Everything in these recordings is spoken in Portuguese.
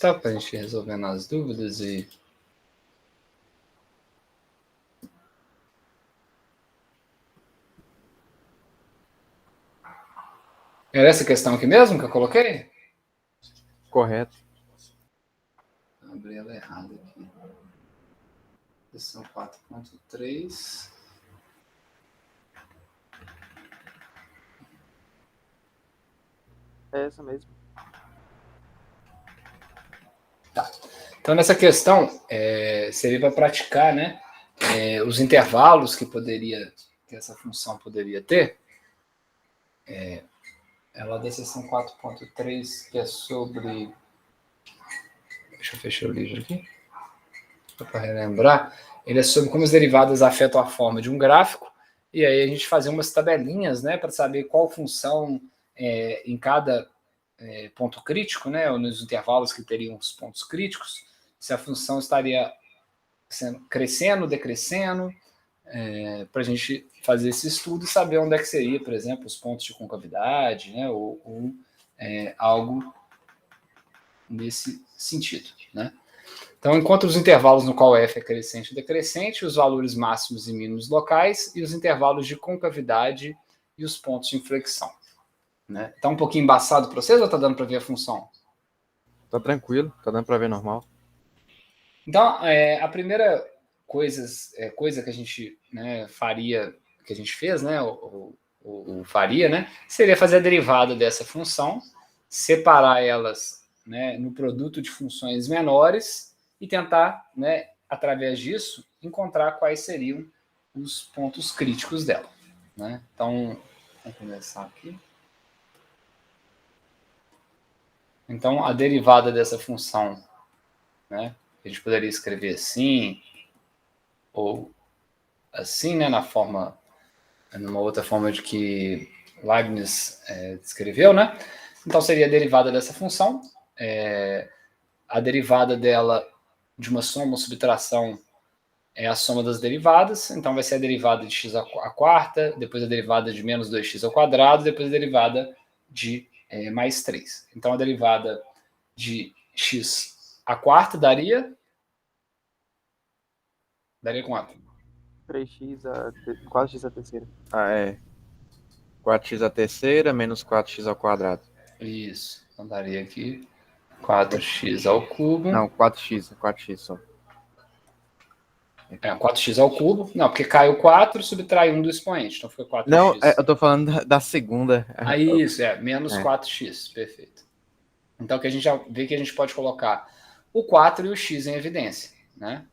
Só para a gente resolvendo as dúvidas e... Era essa questão aqui mesmo que eu coloquei? Correto. Abri ela errada aqui. Questão 4.3. É essa mesmo. Tá. Então, nessa questão, seria para praticar, né, os intervalos que essa função poderia ter. Ela da seção 4.3, que é sobre... Deixa eu fechar o livro aqui. Só para relembrar. Ele é sobre como as derivadas afetam a forma de um gráfico. E aí a gente fazia umas tabelinhas, né, para saber qual função em cada ponto crítico, né, ou nos intervalos que teriam os pontos críticos, se a função estaria crescendo, decrescendo, para a gente fazer esse estudo e saber onde é que seria, por exemplo, os pontos de concavidade, né, ou algo nesse sentido, né? Então, enquanto os intervalos no qual f é crescente e decrescente, os valores máximos e mínimos locais e os intervalos de concavidade e os pontos de inflexão. Né? Tá um pouquinho embaçado para vocês ou tá dando para ver a função? Tá tranquilo, tá dando para ver normal. Então, a primeira coisa que a gente, né, faria, que a gente fez, né, o faria, né, seria fazer a derivada dessa função, separar elas, né, no produto de funções menores e tentar, né, através disso, encontrar quais seriam os pontos críticos dela. Né? Então, vamos começar aqui. Então, a derivada dessa função, né, a gente poderia escrever assim, ou assim, né, numa outra forma de que Leibniz descreveu, né? Então seria a derivada dessa função, a derivada dela de uma soma ou subtração é a soma das derivadas, então vai ser a derivada de x à quarta, depois a derivada de menos 2x ao quadrado, depois a derivada de mais 3. Então a derivada de x à quarta daria quanto? 3x, 4x a terceira. 4x a terceira menos 4x ao quadrado. Isso, então daria aqui 4x ao cubo. Não, 4x só. 4x ao cubo. Não, porque cai o 4, subtrai 1 do expoente. Então fica 4x. Não, eu tô falando da segunda. Isso, menos 4x. Perfeito. Então que a gente já vê que a gente pode colocar o 4 e o x em evidência. Né?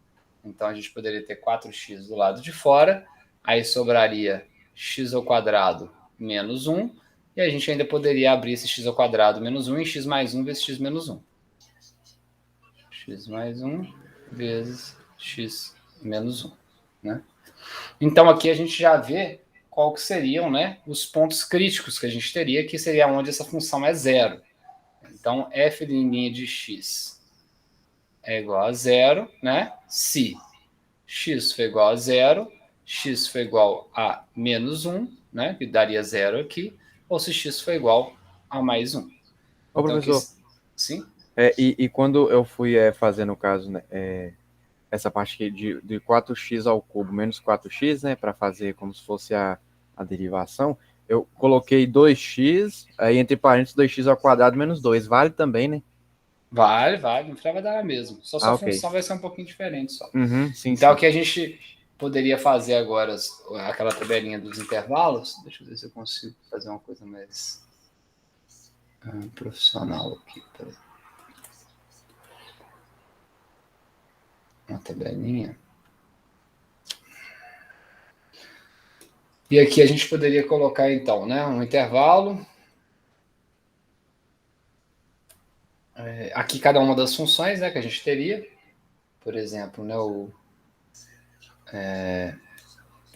Então a gente poderia ter 4x do lado de fora, aí sobraria x ao quadrado menos 1, e a gente ainda poderia abrir esse x ao quadrado menos 1 e x mais 1 vezes x menos 1. X mais 1 vezes x menos 1. Né? Então aqui a gente já vê qual que seriam, né, os pontos críticos que a gente teria, que seria onde essa função é zero. Então f de x é igual a zero, né? Se x for igual a zero, x for igual a menos 1, né, que daria zero aqui, ou se x for igual a mais 1. Ô, então, professor, aqui, sim? e quando eu fui fazer, no caso, né, essa parte aqui de 4x ao cubo menos 4x, né, para fazer como se fosse a derivação, eu coloquei 2x, aí entre parênteses 2x ao quadrado menos 2. Vale também, né? Vale, no final vai dar a mesma. Só sua Ok. função vai ser um pouquinho diferente só. Sim, então, sim. o que a gente poderia fazer agora, aquela tabelinha dos intervalos, deixa eu ver se eu consigo fazer uma coisa mais profissional aqui. Peraí. Uma tabelinha. E aqui a gente poderia colocar, então, né, um intervalo. Aqui cada uma das funções, né, que a gente teria. Por exemplo, né, o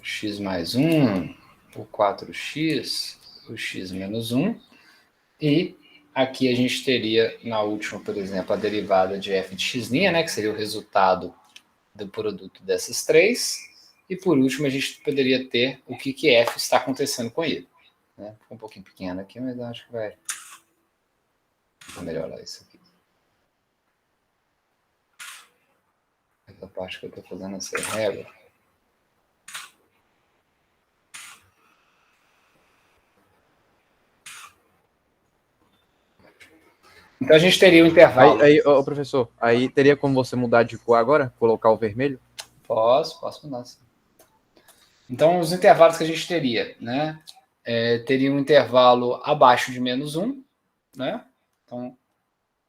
x mais 1, o 4x, o x menos 1. E aqui a gente teria, na última, por exemplo, a derivada de f de x', né, que seria o resultado do produto dessas três. E por último, a gente poderia ter o que f está acontecendo com ele. Né? Ficou um pouquinho pequeno aqui, mas eu acho que vai melhorar isso aqui. parte que eu estou fazendo essa régua. Então a gente teria um intervalo. Ô, professor, aí teria como você mudar de cor agora? Colocar o vermelho? Posso mudar, sim. Então, os intervalos que a gente teria, né? Teria um intervalo abaixo de -1, né? Então,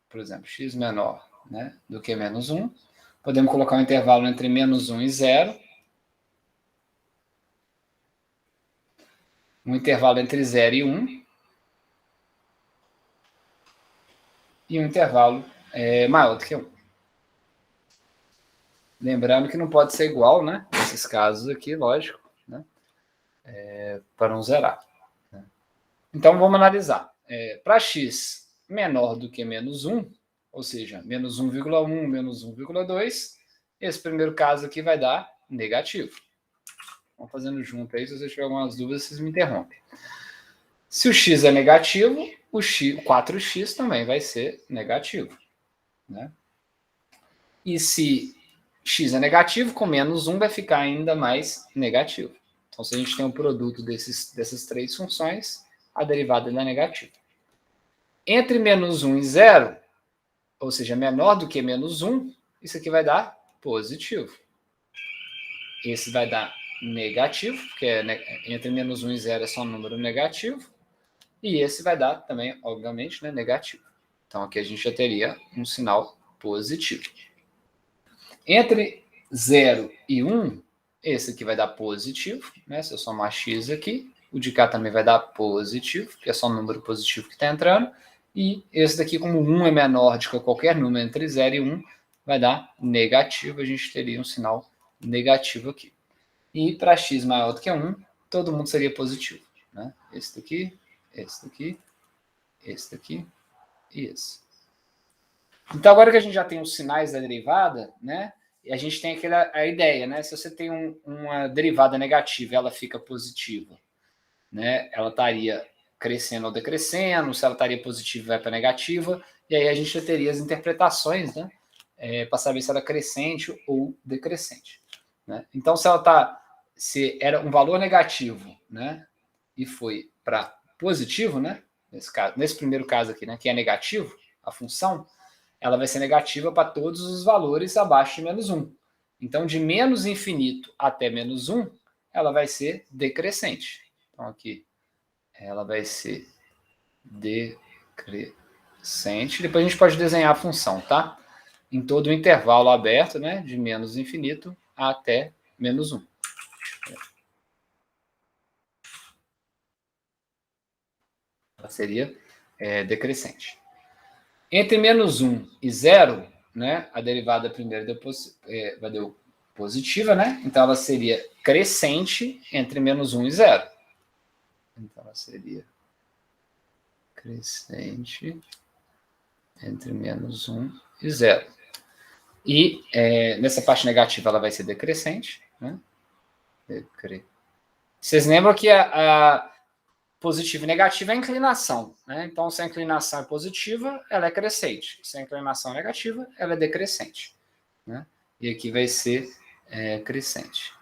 por exemplo, x menor, né, do que -1. Podemos colocar um intervalo entre -1 e 0. Um intervalo entre 0 e 1. E um intervalo maior do que 1. Lembrando que não pode ser igual, né? Nesses casos aqui, lógico, né? Para não zerar. Né? Então, vamos analisar. Para x menor do que -1, ou seja, -1,1, -1,2, esse primeiro caso aqui vai dar negativo. Vamos fazendo junto aí, se você tiver algumas dúvidas, vocês me interrompem. Se o x é negativo, o 4x também vai ser negativo. Né? E se x é negativo, com -1 vai ficar ainda mais negativo. Então, se a gente tem um produto dessas três funções, a derivada é negativa. Entre -1 e 0, ou seja, menor do que -1, isso aqui vai dar positivo. Esse vai dar negativo, porque entre -1 e 0 é só um número negativo. E esse vai dar também, obviamente, né, negativo. Então, aqui a gente já teria um sinal positivo. Entre 0 e 1, esse aqui vai dar positivo, né? Se eu somar x aqui, o de cá também vai dar positivo, que é só um número positivo que está entrando. E esse daqui, como 1 é menor do que qualquer número entre 0 e 1, vai dar negativo. A gente teria um sinal negativo aqui. E para x maior do que 1, todo mundo seria positivo. Né? Esse daqui, esse daqui, esse daqui e esse. Então, agora que a gente já tem os sinais da derivada, né? E a gente tem a ideia, né? Se você tem uma derivada negativa e ela fica positiva, né? Ela estaria crescendo ou decrescendo, se ela estaria positiva vai para negativa, e aí a gente já teria as interpretações, né? Para saber se ela é crescente ou decrescente. Né? Então, se era um valor negativo, né? E foi para positivo, né? Nesse primeiro caso aqui, né? Que é negativo, a função, ela vai ser negativa para todos os valores abaixo de -1. Então, de menos infinito até -1, ela vai ser decrescente. Então, aqui, ela vai ser decrescente. Depois a gente pode desenhar a função, tá? Em todo o intervalo aberto, né? De menos infinito até -1. Ela seria decrescente. Entre -1 e 0, né, a derivada primeira deu positiva, né? Então ela seria crescente entre -1 e 0. Então ela seria crescente entre -1 e 0. E nessa parte negativa ela vai ser decrescente, né? Vocês lembram que a positivo e negativo é a inclinação, né? Então, se a inclinação é positiva, ela é crescente. Se a inclinação é negativa, ela é decrescente. Né? E aqui vai ser crescente.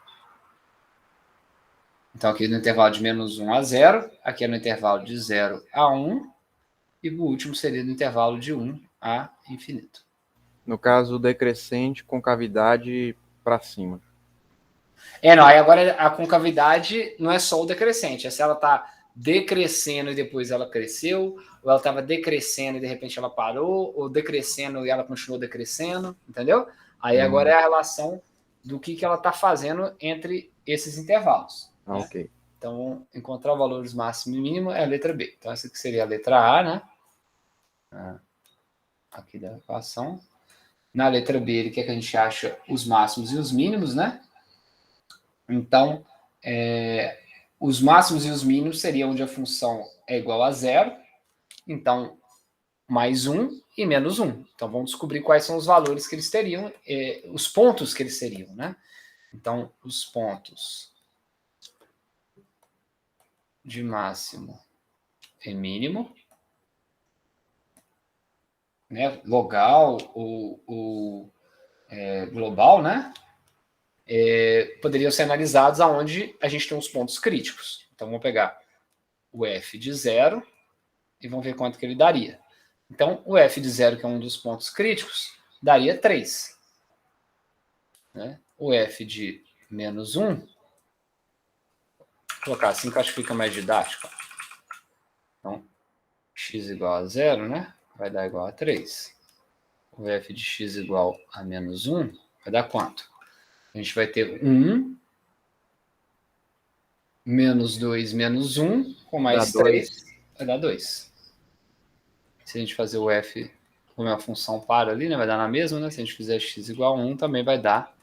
Então, aqui no intervalo de -1 a 0, aqui é no intervalo de 0 a 1, e o último seria no intervalo de 1 a infinito. No caso, decrescente com cavidade para cima. Não, aí agora a concavidade não é só o decrescente, é se ela está decrescendo e depois ela cresceu, ou ela estava decrescendo e de repente ela parou, ou decrescendo e ela continuou decrescendo, entendeu? Aí agora é a relação do que ela está fazendo entre esses intervalos. Né? Ok. Então, encontrar valores máximo e mínimo é a letra B. Então, essa aqui seria a letra A, né? Aqui da equação. Na letra B, ele quer que a gente ache os máximos e os mínimos, né? Então, os máximos e os mínimos seriam onde a função é igual a 0. Então, mais 1 e menos 1. Então, vamos descobrir quais são os valores que eles teriam, os pontos que eles teriam, né? Então, os pontos de máximo e mínimo, né? Logal ou global, né? Poderiam ser analisados aonde a gente tem os pontos críticos. Então, vamos pegar o f de 0 e vamos ver quanto que ele daria. Então, o f de 0, que é um dos pontos críticos, daria 3. Né? O f de menos 1, vou colocar assim que eu acho que fica mais didático. Então, x igual a 0, né? Vai dar igual a 3. O f de x igual a menos 1 vai dar quanto? A gente vai ter 1 menos 2 menos 1, com mais 3, vai dar 2. Se a gente fazer o f como é uma função para ali, né, vai dar na mesma, né? Se a gente fizer x igual a 1, também vai dar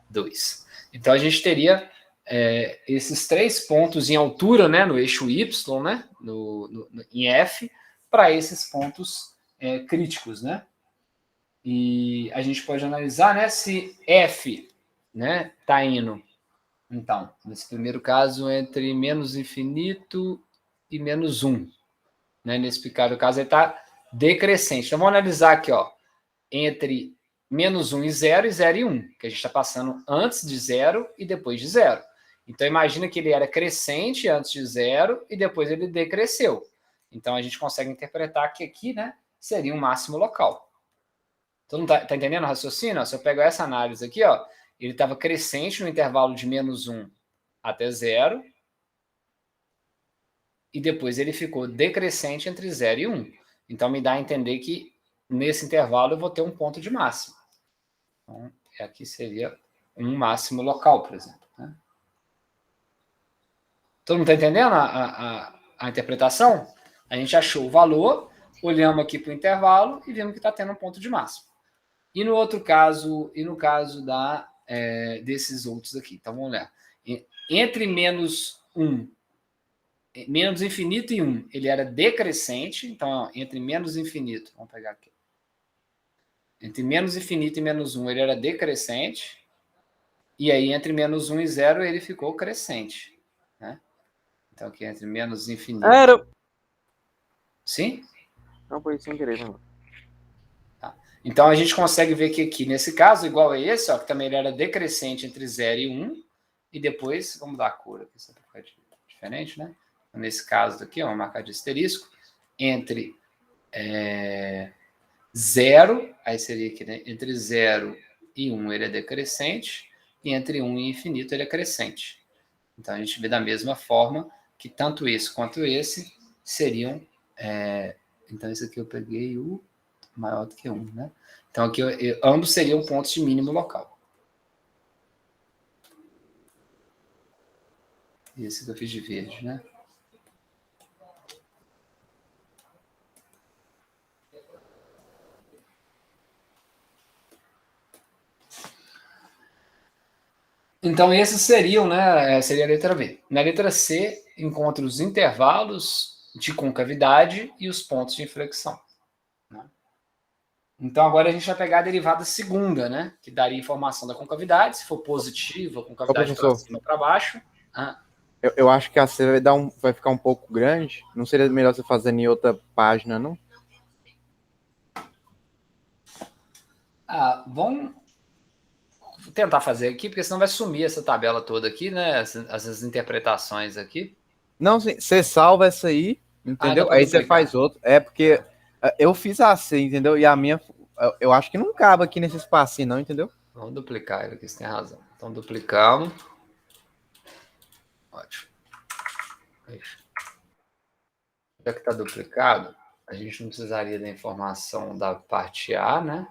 2. Então, a gente teria esses 3 pontos em altura, né, no eixo y, né, em f, para esses pontos críticos, né? E a gente pode analisar, né, se f, né, está indo, então, nesse primeiro caso, entre menos infinito e menos 1. Né? Nesse primeiro caso, ele está decrescente. Então, vamos analisar aqui, ó, entre menos 1 e 0 e 1, que a gente está passando antes de 0 e depois de 0. Então, imagina que ele era crescente antes de 0 e depois ele decresceu. Então, a gente consegue interpretar que aqui, né, seria um máximo local. Então, não tá entendendo o raciocínio? Se eu pegar essa análise aqui, ó, ele estava crescente no intervalo de menos 1 até 0, e depois ele ficou decrescente entre 0 e 1. Então, me dá a entender que nesse intervalo eu vou ter um ponto de máximo. Então, aqui seria um máximo local, por exemplo. Né? Todo mundo está entendendo a interpretação? A gente achou o valor, olhamos aqui para o intervalo e vimos que está tendo um ponto de máximo. E no outro caso, desses outros aqui. Então, vamos olhar. Entre menos 1, menos infinito e 1, ele era decrescente. Então, ó, entre menos infinito, vamos pegar aqui. Entre menos infinito e menos 1, ele era decrescente. E aí, entre menos 1 e 0, ele ficou crescente. Né? Então, aqui entre menos infinito. Era. Sim? Não, foi sem querer, mano. Tá. Então, a gente consegue ver que aqui, nesse caso, igual a esse, ó, que também ele era decrescente entre 0 e 1. E depois, vamos dar a cor aqui, só para ficar diferente, né? Nesse caso aqui, ó, vamos marcar de asterisco. Entre 0, aí seria aqui, né? Entre 0 e 1 ele é decrescente. E entre 1 e infinito ele é crescente. Então, a gente vê da mesma forma que tanto esse quanto esse seriam... então, esse aqui eu peguei o maior do que 1, né? Então, aqui ambos seriam pontos de mínimo local. E esse que eu fiz de verde, né? Então, esses seriam, né? Seria a letra B. Na letra C, encontra os intervalos de concavidade e os pontos de inflexão. Né? Então, agora a gente vai pegar a derivada segunda, né? Que daria informação da concavidade. Se for positiva, a concavidade para cima ou para baixo. Eu acho que a C vai ficar um pouco grande. Não seria melhor você fazer em outra página, não? Vamos tentar fazer aqui, porque senão vai sumir essa tabela toda aqui, né? As interpretações aqui. Não, você salva essa aí, entendeu? Aí você faz outro. É porque eu fiz a C, entendeu? E a minha, eu acho que não cabe aqui nesse espacinho, não, entendeu? Vamos duplicar ele aqui, você tem razão. Então, duplicamos. Ótimo. Já que está duplicado, a gente não precisaria da informação da parte A, né?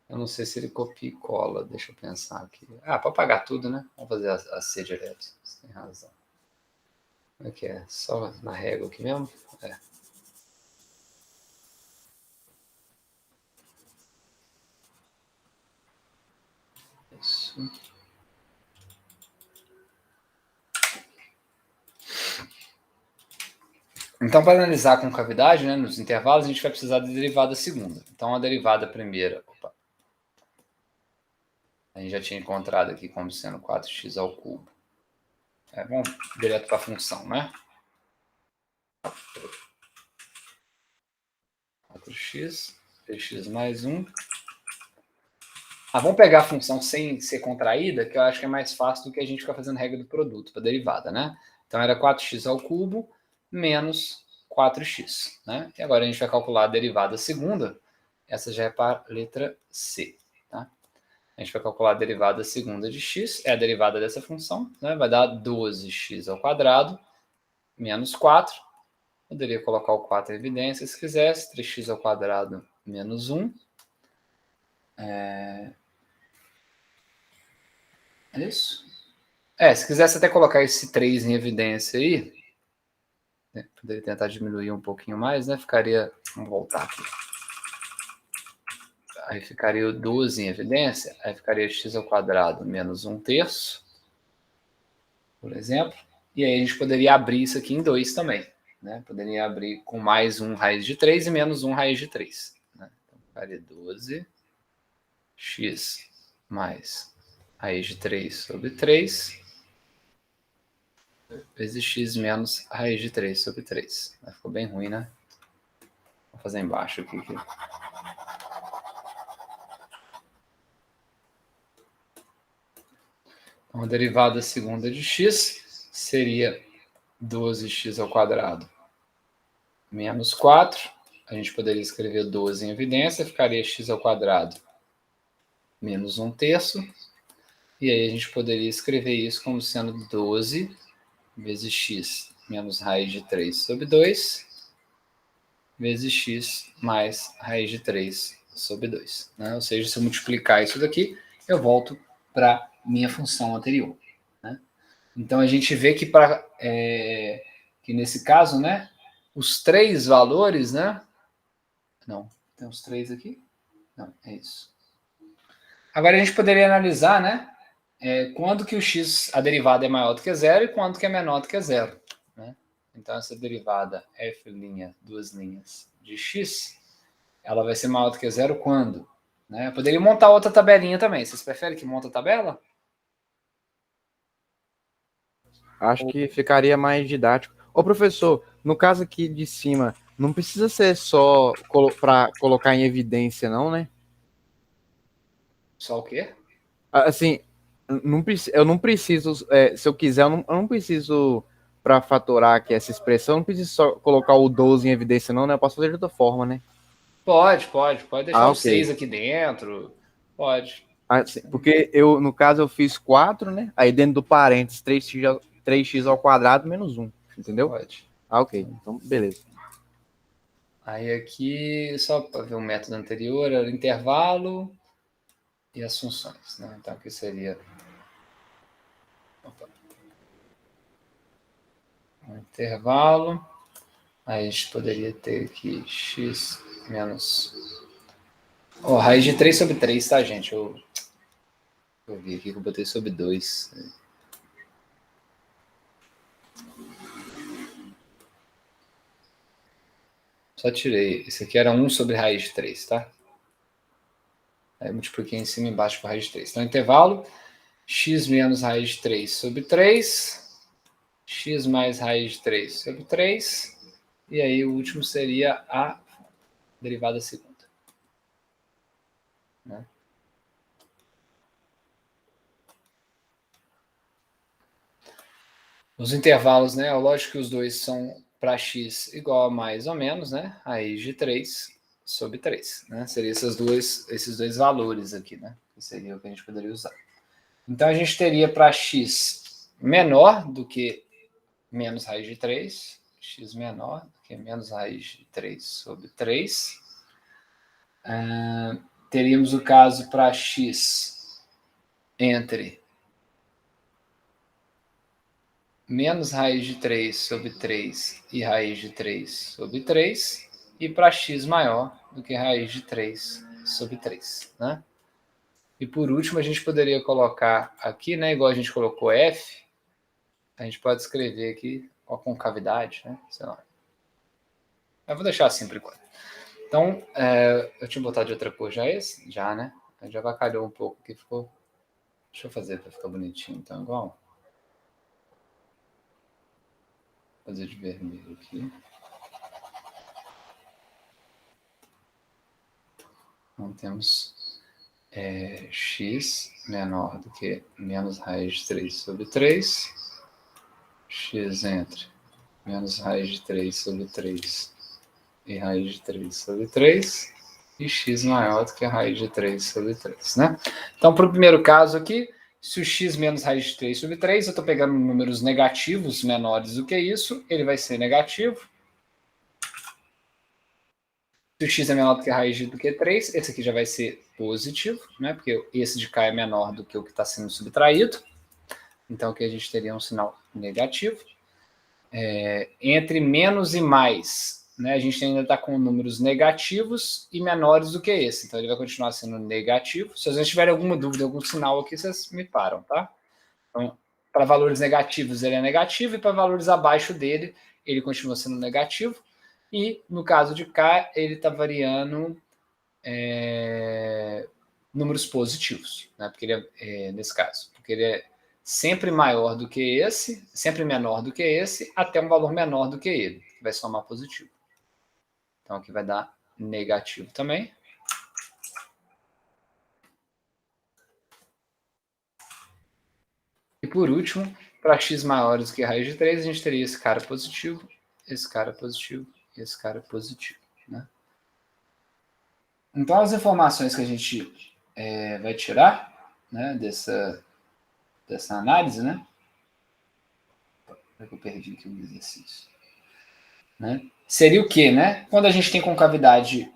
Eu não sei se ele copia e cola. Deixa eu pensar aqui. Para apagar tudo, né? Vamos fazer a C direto. Você tem razão. Como é que é? Só na régua aqui mesmo? Isso. Então, para analisar a concavidade, né, nos intervalos, a gente vai precisar da derivada segunda. Então, a derivada primeira... a gente já tinha encontrado aqui como sendo 4x ao cubo. Vamos direto para a função, né? 4x, 3x mais 1, Vamos pegar a função sem ser contraída, que eu acho que é mais fácil do que a gente ficar fazendo regra do produto para derivada, né? Então era 4x ao cubo menos 4x, né? E agora a gente vai calcular a derivada segunda. Essa já é para a letra C, tá? A gente vai calcular a derivada segunda de x, é a derivada dessa função, né? Vai dar 12x ao quadrado menos 4. Poderia colocar o 4 em evidência se quisesse. 3x ao quadrado menos 1. É isso? Se quisesse até colocar esse 3 em evidência aí, né? Poderia tentar diminuir um pouquinho mais, né? Ficaria... Vamos voltar aqui. Aí ficaria o 12 em evidência, aí ficaria x ao quadrado menos 1/3, por exemplo. E aí a gente poderia abrir isso aqui em 2 também, né? Poderia abrir com mais 1 raiz de 3 e menos 1 raiz de 3. Né? Então ficaria 12x mais raiz de 3 sobre 3 vezes x menos raiz de 3 sobre 3. Ficou bem ruim, né? Vou fazer embaixo aqui. Então, a derivada segunda de x seria 12x ao quadrado menos 4. A gente poderia escrever 12 em evidência, ficaria x ao quadrado menos 1/3. E aí a gente poderia escrever isso como sendo 12 vezes x menos raiz de 3 sobre 2 vezes x mais raiz de 3 sobre 2. Né? Ou seja, se eu multiplicar isso daqui, eu volto para minha função anterior. Né? Então a gente vê que, que nesse caso, né, os três valores, né? Não, tem os três aqui? Não, é isso. Agora a gente poderia analisar, né? Quando que o x, a derivada é maior do que zero e quando que é menor do que zero. Né? Então essa derivada f', duas linhas, de x, ela vai ser maior do que zero quando? Né? Eu poderia montar outra tabelinha também. Vocês preferem que monte a tabela? Acho que ficaria mais didático. Ô, professor, no caso aqui de cima, não precisa ser só para colocar em evidência, não, né? Só o quê? Assim, eu não preciso, se eu quiser, eu não preciso, para fatorar aqui essa expressão, eu não preciso só colocar o 12 em evidência, não, né? Eu posso fazer de outra forma, né? Pode deixar o Ok. 6 aqui dentro. Pode. Assim, porque eu, no caso, eu fiz 4, né? Aí dentro do parênteses, 3x ao quadrado menos 1, entendeu? Pode. Ok, então beleza. Aí aqui, só para ver o método anterior, era o intervalo e as funções. Né? Então aqui seria um intervalo. Aí a gente poderia ter aqui x menos... raiz de 3 sobre 3, tá, gente? Eu vi aqui que eu botei sobre 2. Só tirei. Esse aqui era 1 sobre raiz de 3, tá? Aí eu multipliquei em cima e embaixo por raiz de 3. Então, intervalo, x menos raiz de 3 sobre 3, x mais raiz de 3 sobre 3, e aí o último seria a derivada segunda. Né? Os intervalos, né? Lógico que os dois são para x igual a mais ou menos, né? Raiz de 3 sobre 3. Né? Seriam esses dois valores aqui, né? Que seria o que a gente poderia usar. Então a gente teria para x menor do que menos raiz de 3, x menor do que menos raiz de 3 sobre 3. Teríamos o caso para x entre menos raiz de 3 sobre 3 e raiz de 3 sobre 3, e para x maior do que raiz de 3 sobre 3. Né? E por último, a gente poderia colocar aqui, né, igual a gente colocou f, a gente pode escrever aqui com a concavidade, né? Sei lá. Eu vou deixar assim por enquanto. Então, eu tinha botado de outra cor já esse? Já, né? Já avacalhou um pouco que ficou. Deixa eu fazer para ficar bonitinho, então, igual. Vou fazer de vermelho aqui. Então, temos x menor do que menos raiz de 3 sobre 3, x entre menos raiz de 3 sobre 3 e raiz de 3 sobre 3, e x maior do que a raiz de 3 sobre 3, né? Então, para o primeiro caso aqui, se o x menos raiz de 3 sobre 3, eu estou pegando números negativos menores do que isso, ele vai ser negativo. Se o x é menor do que a raiz do que 3, esse aqui já vai ser positivo, né? Porque esse de cá é menor do que o que está sendo subtraído. Então, aqui a gente teria um sinal negativo. Entre menos e mais, né? A gente ainda está com números negativos e menores do que esse. Então, ele vai continuar sendo negativo. Se vocês tiverem alguma dúvida, algum sinal aqui, vocês me param, tá? Então, para valores negativos, ele é negativo. E para valores abaixo dele, ele continua sendo negativo. E, no caso de cá, ele está variando números positivos, né? Porque ele nesse caso. Porque ele é sempre maior do que esse, sempre menor do que esse, até um valor menor do que ele, que vai somar positivo. Então, aqui vai dar negativo também. E, por último, para x maiores do que a raiz de 3, a gente teria esse cara positivo, esse cara positivo e esse cara positivo, né? Então, as informações que a gente vai tirar, né, dessa análise, né? Eu perdi aqui o exercício. Né? Seria o quê, né? Quando a gente tem concavidade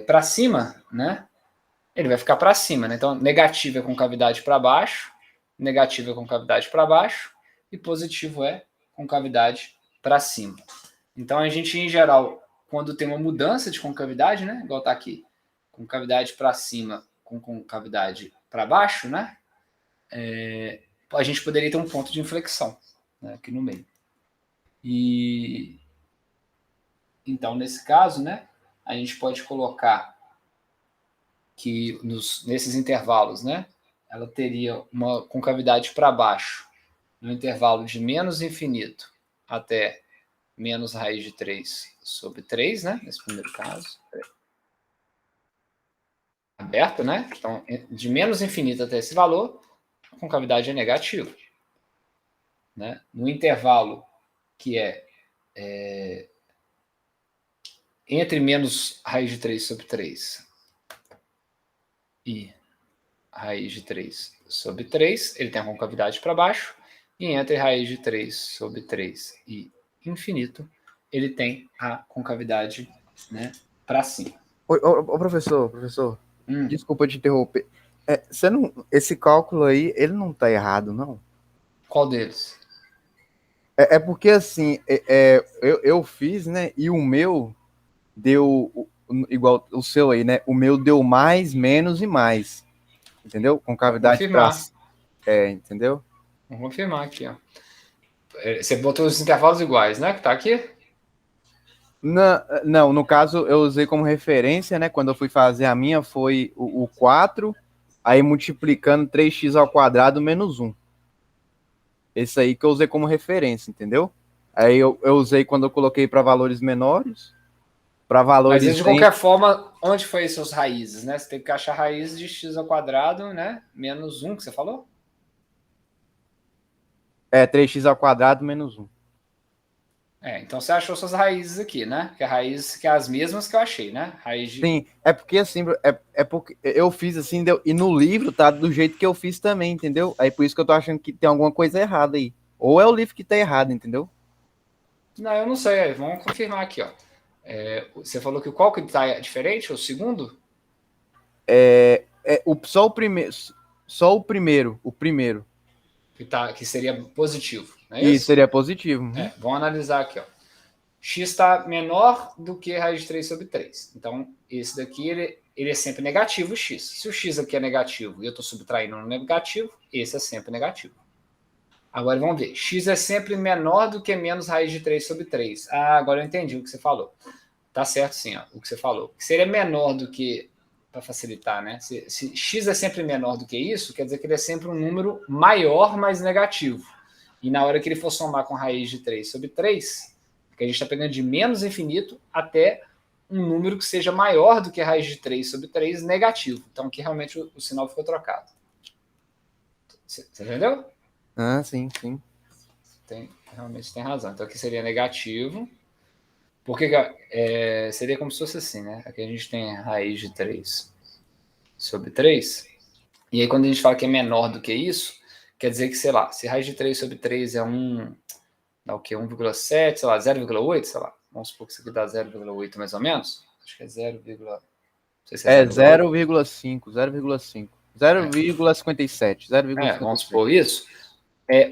para cima, né? Ele vai ficar para cima, né? Então, negativo é concavidade para baixo, negativo é concavidade para baixo e positivo é concavidade para cima. Então, a gente, em geral, quando tem uma mudança de concavidade, né? Igual tá aqui, concavidade para cima com concavidade para baixo, né? A gente poderia ter um ponto de inflexão, né, aqui no meio. E então, nesse caso, né, a gente pode colocar que nesses intervalos, né, ela teria uma concavidade para baixo, no intervalo de menos infinito até menos raiz de 3 sobre 3, né, nesse primeiro caso. Aberto, né? Então, de menos infinito até esse valor, a concavidade é negativa. Né? No intervalo que entre menos raiz de 3 sobre 3 e raiz de 3 sobre 3, ele tem a concavidade para baixo, e entre raiz de 3 sobre 3 e infinito, ele tem a concavidade, né, para cima. Ô, professor, desculpa te interromper. Esse cálculo aí, ele não está errado, não? Qual deles? É porque, assim, eu fiz, né, e o meu deu, igual o seu aí, né, o meu deu mais, menos e mais, entendeu? Concavidade para... entendeu? Vamos confirmar aqui, ó. Você botou os intervalos iguais, né, que tá aqui? Não, no caso, eu usei como referência, né, quando eu fui fazer a minha, foi o 4, aí multiplicando 3x ao quadrado menos 1. Esse aí que eu usei como referência, entendeu? Aí eu usei quando eu coloquei para valores menores, para valores... Mas de qualquer forma, onde foi suas raízes, né? Você tem que achar raízes de x ao quadrado, né? Menos 1, que você falou? 3x ao quadrado menos 1. Então você achou suas raízes aqui, né? Que a raiz que é as mesmas que eu achei, né? Raiz de... Sim, é porque assim, porque eu fiz assim, e no livro tá do jeito que eu fiz também, entendeu? Aí por isso que eu tô achando que tem alguma coisa errada aí. Ou é o livro que tá errado, entendeu? Não, eu não sei. Vamos confirmar aqui, ó. Você falou que qual que tá diferente? O segundo? Só o primeiro. Que seria positivo, não é E isso? seria positivo. Vamos analisar aqui, ó. X está menor do que raiz de 3 sobre 3. Então, esse daqui, ele é sempre negativo, x. Se o x aqui é negativo e eu estou subtraindo no negativo, esse é sempre negativo. Agora, vamos ver. X é sempre menor do que menos raiz de 3 sobre 3. Agora eu entendi o que você falou. Tá certo, sim, ó, o que você falou. Se ele é menor do que... Para facilitar, né? Se x é sempre menor do que isso, quer dizer que ele é sempre um número maior, mas negativo. E na hora que ele for somar com raiz de 3 sobre 3... Porque a gente está pegando de menos infinito até um número que seja maior do que a raiz de 3 sobre 3 negativo. Então, aqui realmente o sinal ficou trocado. Você entendeu? Ah, sim. Realmente tem razão. Então, aqui seria negativo. Porque seria como se fosse assim, né? Aqui a gente tem a raiz de 3 sobre 3. E aí, quando a gente fala que é menor do que isso, quer dizer que, sei lá, se raiz de 3 sobre 3 é 1, dá o quê? 1,7, sei lá, 0,8, sei lá. Vamos supor que isso aqui dá 0,8 mais ou menos. Acho que é 0, não sei se é 0,8. 0,5, 0,57, Vamos 0,57. supor isso.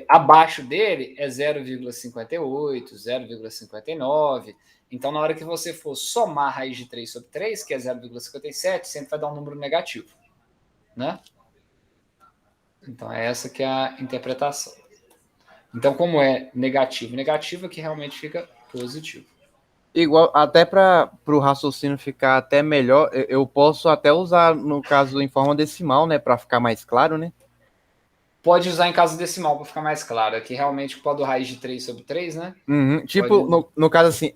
Abaixo dele é 0,58, 0,59. Então, na hora que você for somar a raiz de 3 sobre 3, que é 0,57, sempre vai dar um número negativo. Né? Então, é essa que é a interpretação. Então, como é negativo, negativo aqui realmente fica positivo. Igual, até para o raciocínio ficar até melhor, eu posso até usar, no caso, em forma decimal, né? Para ficar mais claro, né? Pode usar em caso decimal para ficar mais claro. Aqui realmente pode o raiz de 3 sobre 3, né? Uhum. Tipo, no caso assim,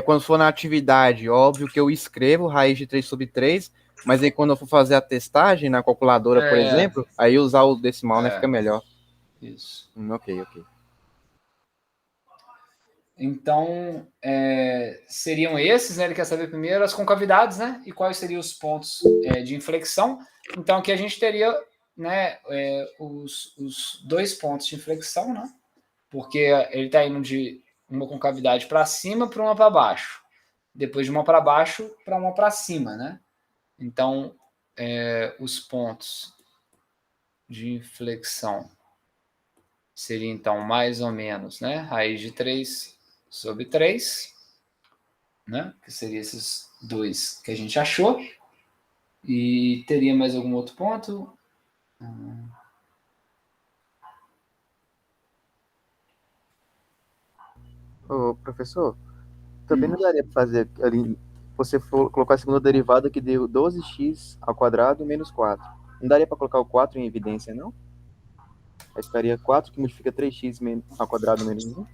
quando for na atividade, óbvio que eu escrevo raiz de 3 sobre 3, mas aí quando eu for fazer a testagem na calculadora, por exemplo, aí usar o decimal, né? Fica melhor. Isso. Ok. Então, seriam esses, né? Ele quer saber primeiro as concavidades, né? E quais seriam os pontos de inflexão. Então, aqui a gente teria, né, os dois pontos de inflexão, né? Porque ele está indo de uma concavidade para cima para uma para baixo. Depois de uma para baixo para uma para cima, né? Então, os pontos de inflexão seria então mais ou menos, né? Raiz de 3 sobre 3, né? Que seria esses dois que a gente achou. E teria mais algum outro ponto? Ô, professor, também não daria para fazer ali, você colocar a segunda derivada que deu 12x ao quadrado menos 4. Não daria para colocar o 4 em evidência, não? Aí ficaria 4 que multiplica 3x ao quadrado menos 1.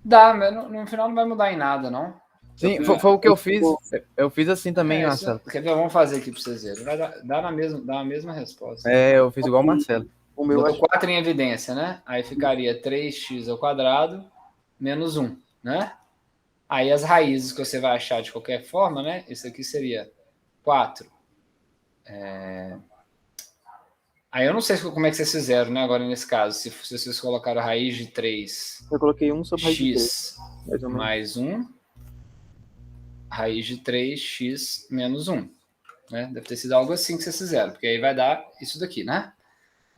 Dá, mas no final não vai mudar em nada, não. Sim, foi o que eu fiz. Eu fiz assim também, Marcelo. Quer ver? Vamos fazer aqui para vocês verem. Vai dar a mesma resposta. Eu fiz igual o Marcelo. O meu botou 4 em evidência, né? Aí ficaria 3x ao quadrado menos 1, né? Aí as raízes que você vai achar de qualquer forma, né? Isso aqui seria 4. Aí eu não sei como é que vocês fizeram, né? Agora nesse caso, se vocês colocaram a raiz de 3, eu coloquei 1 sobre raiz de 3, mais 1, raiz de 3x menos 1. Né? Deve ter sido algo assim que vocês fizeram, porque aí vai dar isso daqui, né?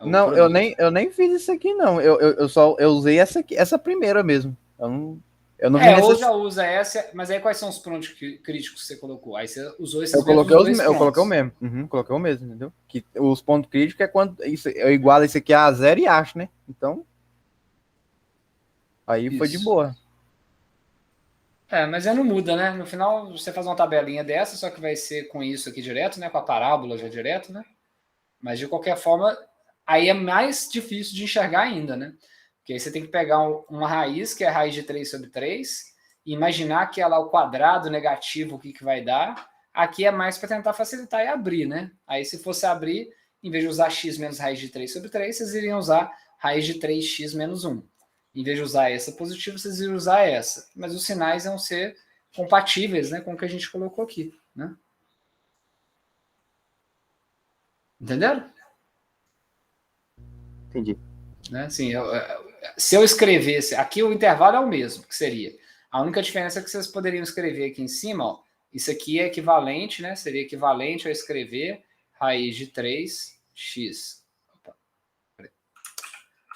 Não, eu nem fiz isso aqui, não. Eu usei essa primeira mesmo. Eu não vi ou já usa essa, mas aí quais são os pontos críticos que você colocou? Aí você usou esses eu coloquei o mesmo. Coloquei o mesmo, entendeu? Que os pontos críticos é quando eu igualo isso aqui a zero e acho, né? Então, aí isso. Foi de boa. Mas aí não muda, né? No final, você faz uma tabelinha dessa, só que vai ser com isso aqui direto, né? Com a parábola já direto, né? Mas, de qualquer forma, aí é mais difícil de enxergar ainda, né? Porque aí você tem que pegar uma raiz, que é a raiz de 3 sobre 3, e imaginar que ela, ao quadrado negativo, o que vai dar. Aqui é mais para tentar facilitar e abrir, né? Aí, se fosse abrir, em vez de usar x menos raiz de 3 sobre 3, vocês iriam usar raiz de 3x menos 1. Em vez de usar essa positiva, vocês iriam usar essa. Mas os sinais vão ser compatíveis, né, com o que a gente colocou aqui, né? Entenderam? Entendi. Né? Assim, se eu escrevesse, aqui o intervalo é o mesmo, que seria. A única diferença é que vocês poderiam escrever aqui em cima, ó, isso aqui é equivalente, né? Seria equivalente a escrever raiz de 3x.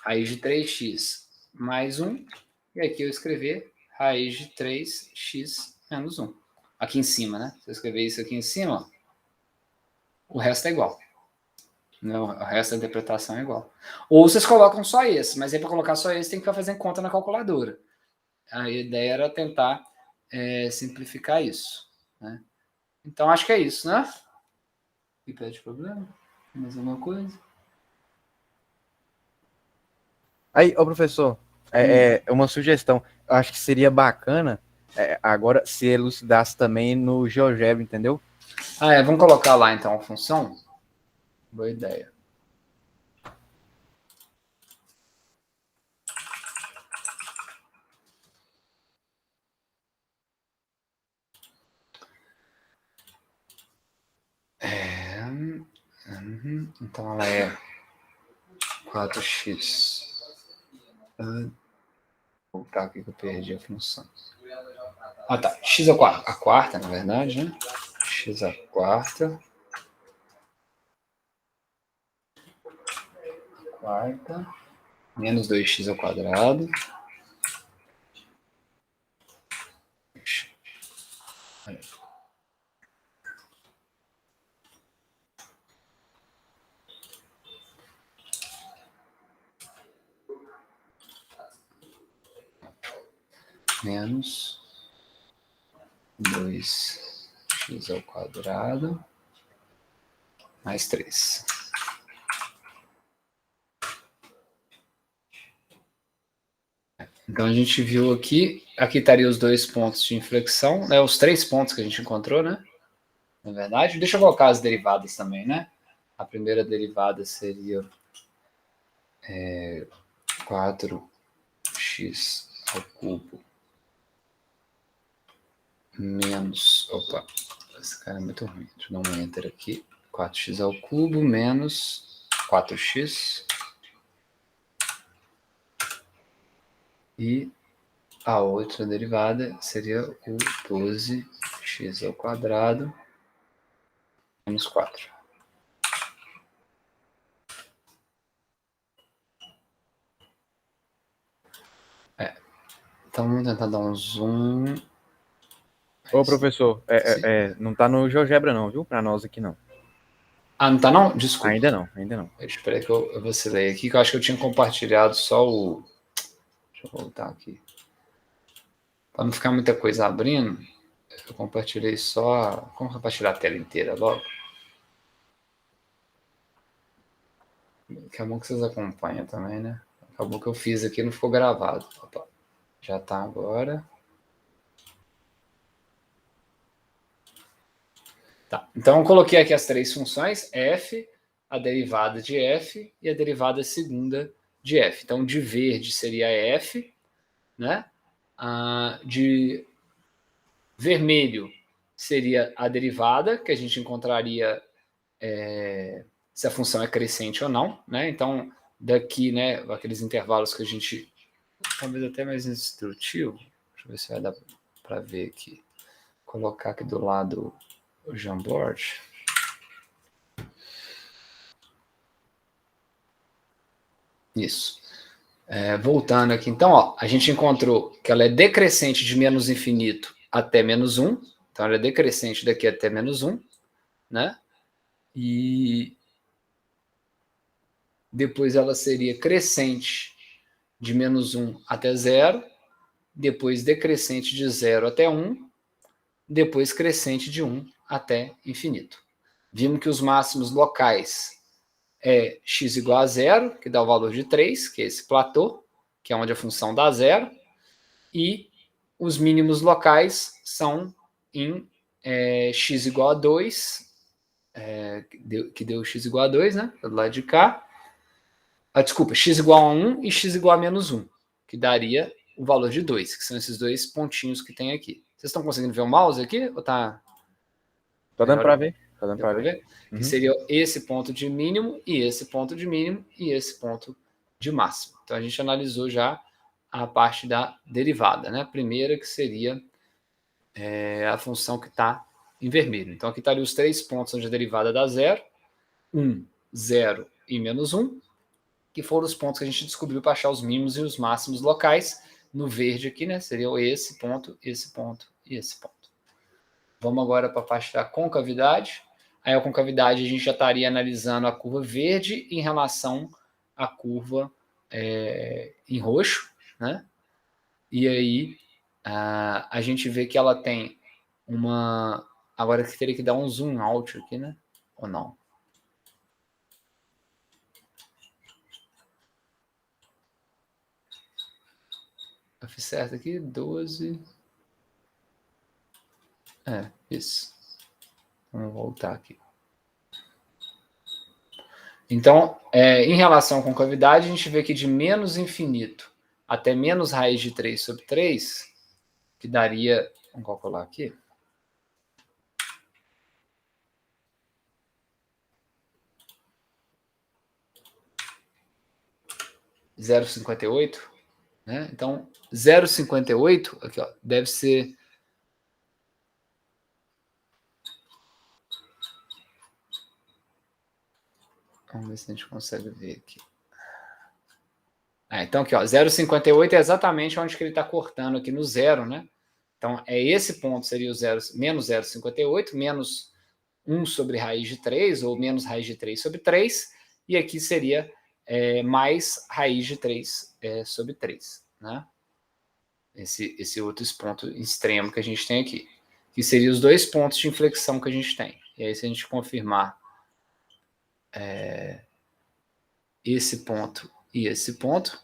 Raiz de 3x mais 1. E aqui eu escrever raiz de 3x menos 1. Aqui em cima, né? Se eu escrever isso aqui em cima, ó, o resto é igual. Não, o resto da interpretação é igual. Ou vocês colocam só esse, mas aí para colocar só esse tem que ficar fazendo conta na calculadora. A ideia era tentar simplificar isso. Né? Então acho que é isso, né? E pede problema? Mais alguma coisa? Aí, ô professor, uma sugestão. Eu acho que seria bacana Agora, se elucidasse também no GeoGebra, entendeu? Vamos colocar lá então a função? Boa ideia. Então ela é 4x. Vou voltar aqui que eu perdi a função. Tá. X a quarta, na verdade, né? X a quarta. Menos 2x ao quadrado. Menos 2x ao quadrado mais 3. Então a gente viu aqui estaria os 2 pontos de inflexão, né? Os 3 pontos que a gente encontrou, né? Na verdade, deixa eu colocar as derivadas também, né? A primeira derivada seria 4x ao cubo menos... Opa, esse cara é muito ruim. Deixa eu dar um enter aqui. 4x ao cubo menos 4x. E a outra derivada seria o 12x ao quadrado menos 4. Então vamos tentar dar um zoom. Ô, professor, não tá no GeoGebra não, viu? Para nós aqui não. Não tá não? Desculpa. Ainda não. Espera que eu vacilei aqui, que eu acho que eu tinha compartilhado só o... Deixa eu voltar aqui. Para não ficar muita coisa abrindo, eu compartilhei só... Vamos compartilhar a tela inteira logo? Que é bom que vocês acompanham também, né? Acabou que eu fiz aqui e não ficou gravado. Opa, já tá agora. Tá, então eu coloquei aqui as 3 funções, f, a derivada de f e a derivada segunda de f. Então, de verde seria f, né? De vermelho seria a derivada, que a gente encontraria se a função é crescente ou não, né? Então, daqui, né, aqueles intervalos que a gente... Talvez até mais instrutivo. Deixa eu ver se vai dar para ver aqui. Colocar aqui do lado o Jamboard. Isso. Voltando aqui, então, ó, a gente encontrou que ela é decrescente de menos infinito até menos 1. Então, ela é decrescente daqui até menos 1, né? E depois ela seria crescente de menos 1 até 0, depois decrescente de 0 até 1, depois crescente de 1 até infinito. Vimos que os máximos locais é x igual a 0, que dá o valor de 3, que é esse platô, que é onde a função dá 0, e os mínimos locais são em x igual a 2, que deu x igual a 2, né? Do lado de cá. Desculpa, x igual a 1 e x igual a menos 1, que daria o valor de 2, que são esses dois pontinhos que tem aqui. Vocês estão conseguindo ver o mouse aqui? Ou tá... Tô dando para ver. Tá dando para ver. Que seria esse ponto de mínimo, e esse ponto de mínimo, e esse ponto de máximo. Então, a gente analisou já a parte da derivada, né? A primeira que seria a função que está em vermelho. Então, aqui estariam os 3 pontos onde a derivada dá 0, 1, 0 e menos 1, que foram os pontos que a gente descobriu para achar os mínimos e os máximos locais. No verde aqui, né? Seriam esse ponto e esse ponto. Vamos agora para a parte da concavidade. Aí a concavidade a gente já estaria analisando a curva verde em relação à curva em roxo, né? E aí a gente vê que ela tem uma... Agora que teria que dar um zoom out aqui, né? Ou não? Eu fiz certo aqui, 12... Isso. Vamos voltar aqui. Então, em relação à concavidade, a gente vê que de menos infinito até menos raiz de 3 sobre 3, que daria... Vamos calcular aqui. Zero vírgula 58, né? Então, 0,58 aqui, ó, deve ser... Vamos ver se a gente consegue ver aqui. Então, aqui, ó, 0,58 é exatamente onde que ele está cortando aqui no zero, né? Então, esse ponto seria o zero, menos 0,58, menos 1 sobre raiz de 3, ou menos raiz de 3 sobre 3, e aqui seria mais raiz de 3 sobre 3, né? Esse outro ponto extremo que a gente tem aqui, que seriam os dois pontos de inflexão que a gente tem. E aí, se a gente confirmar esse ponto e esse ponto,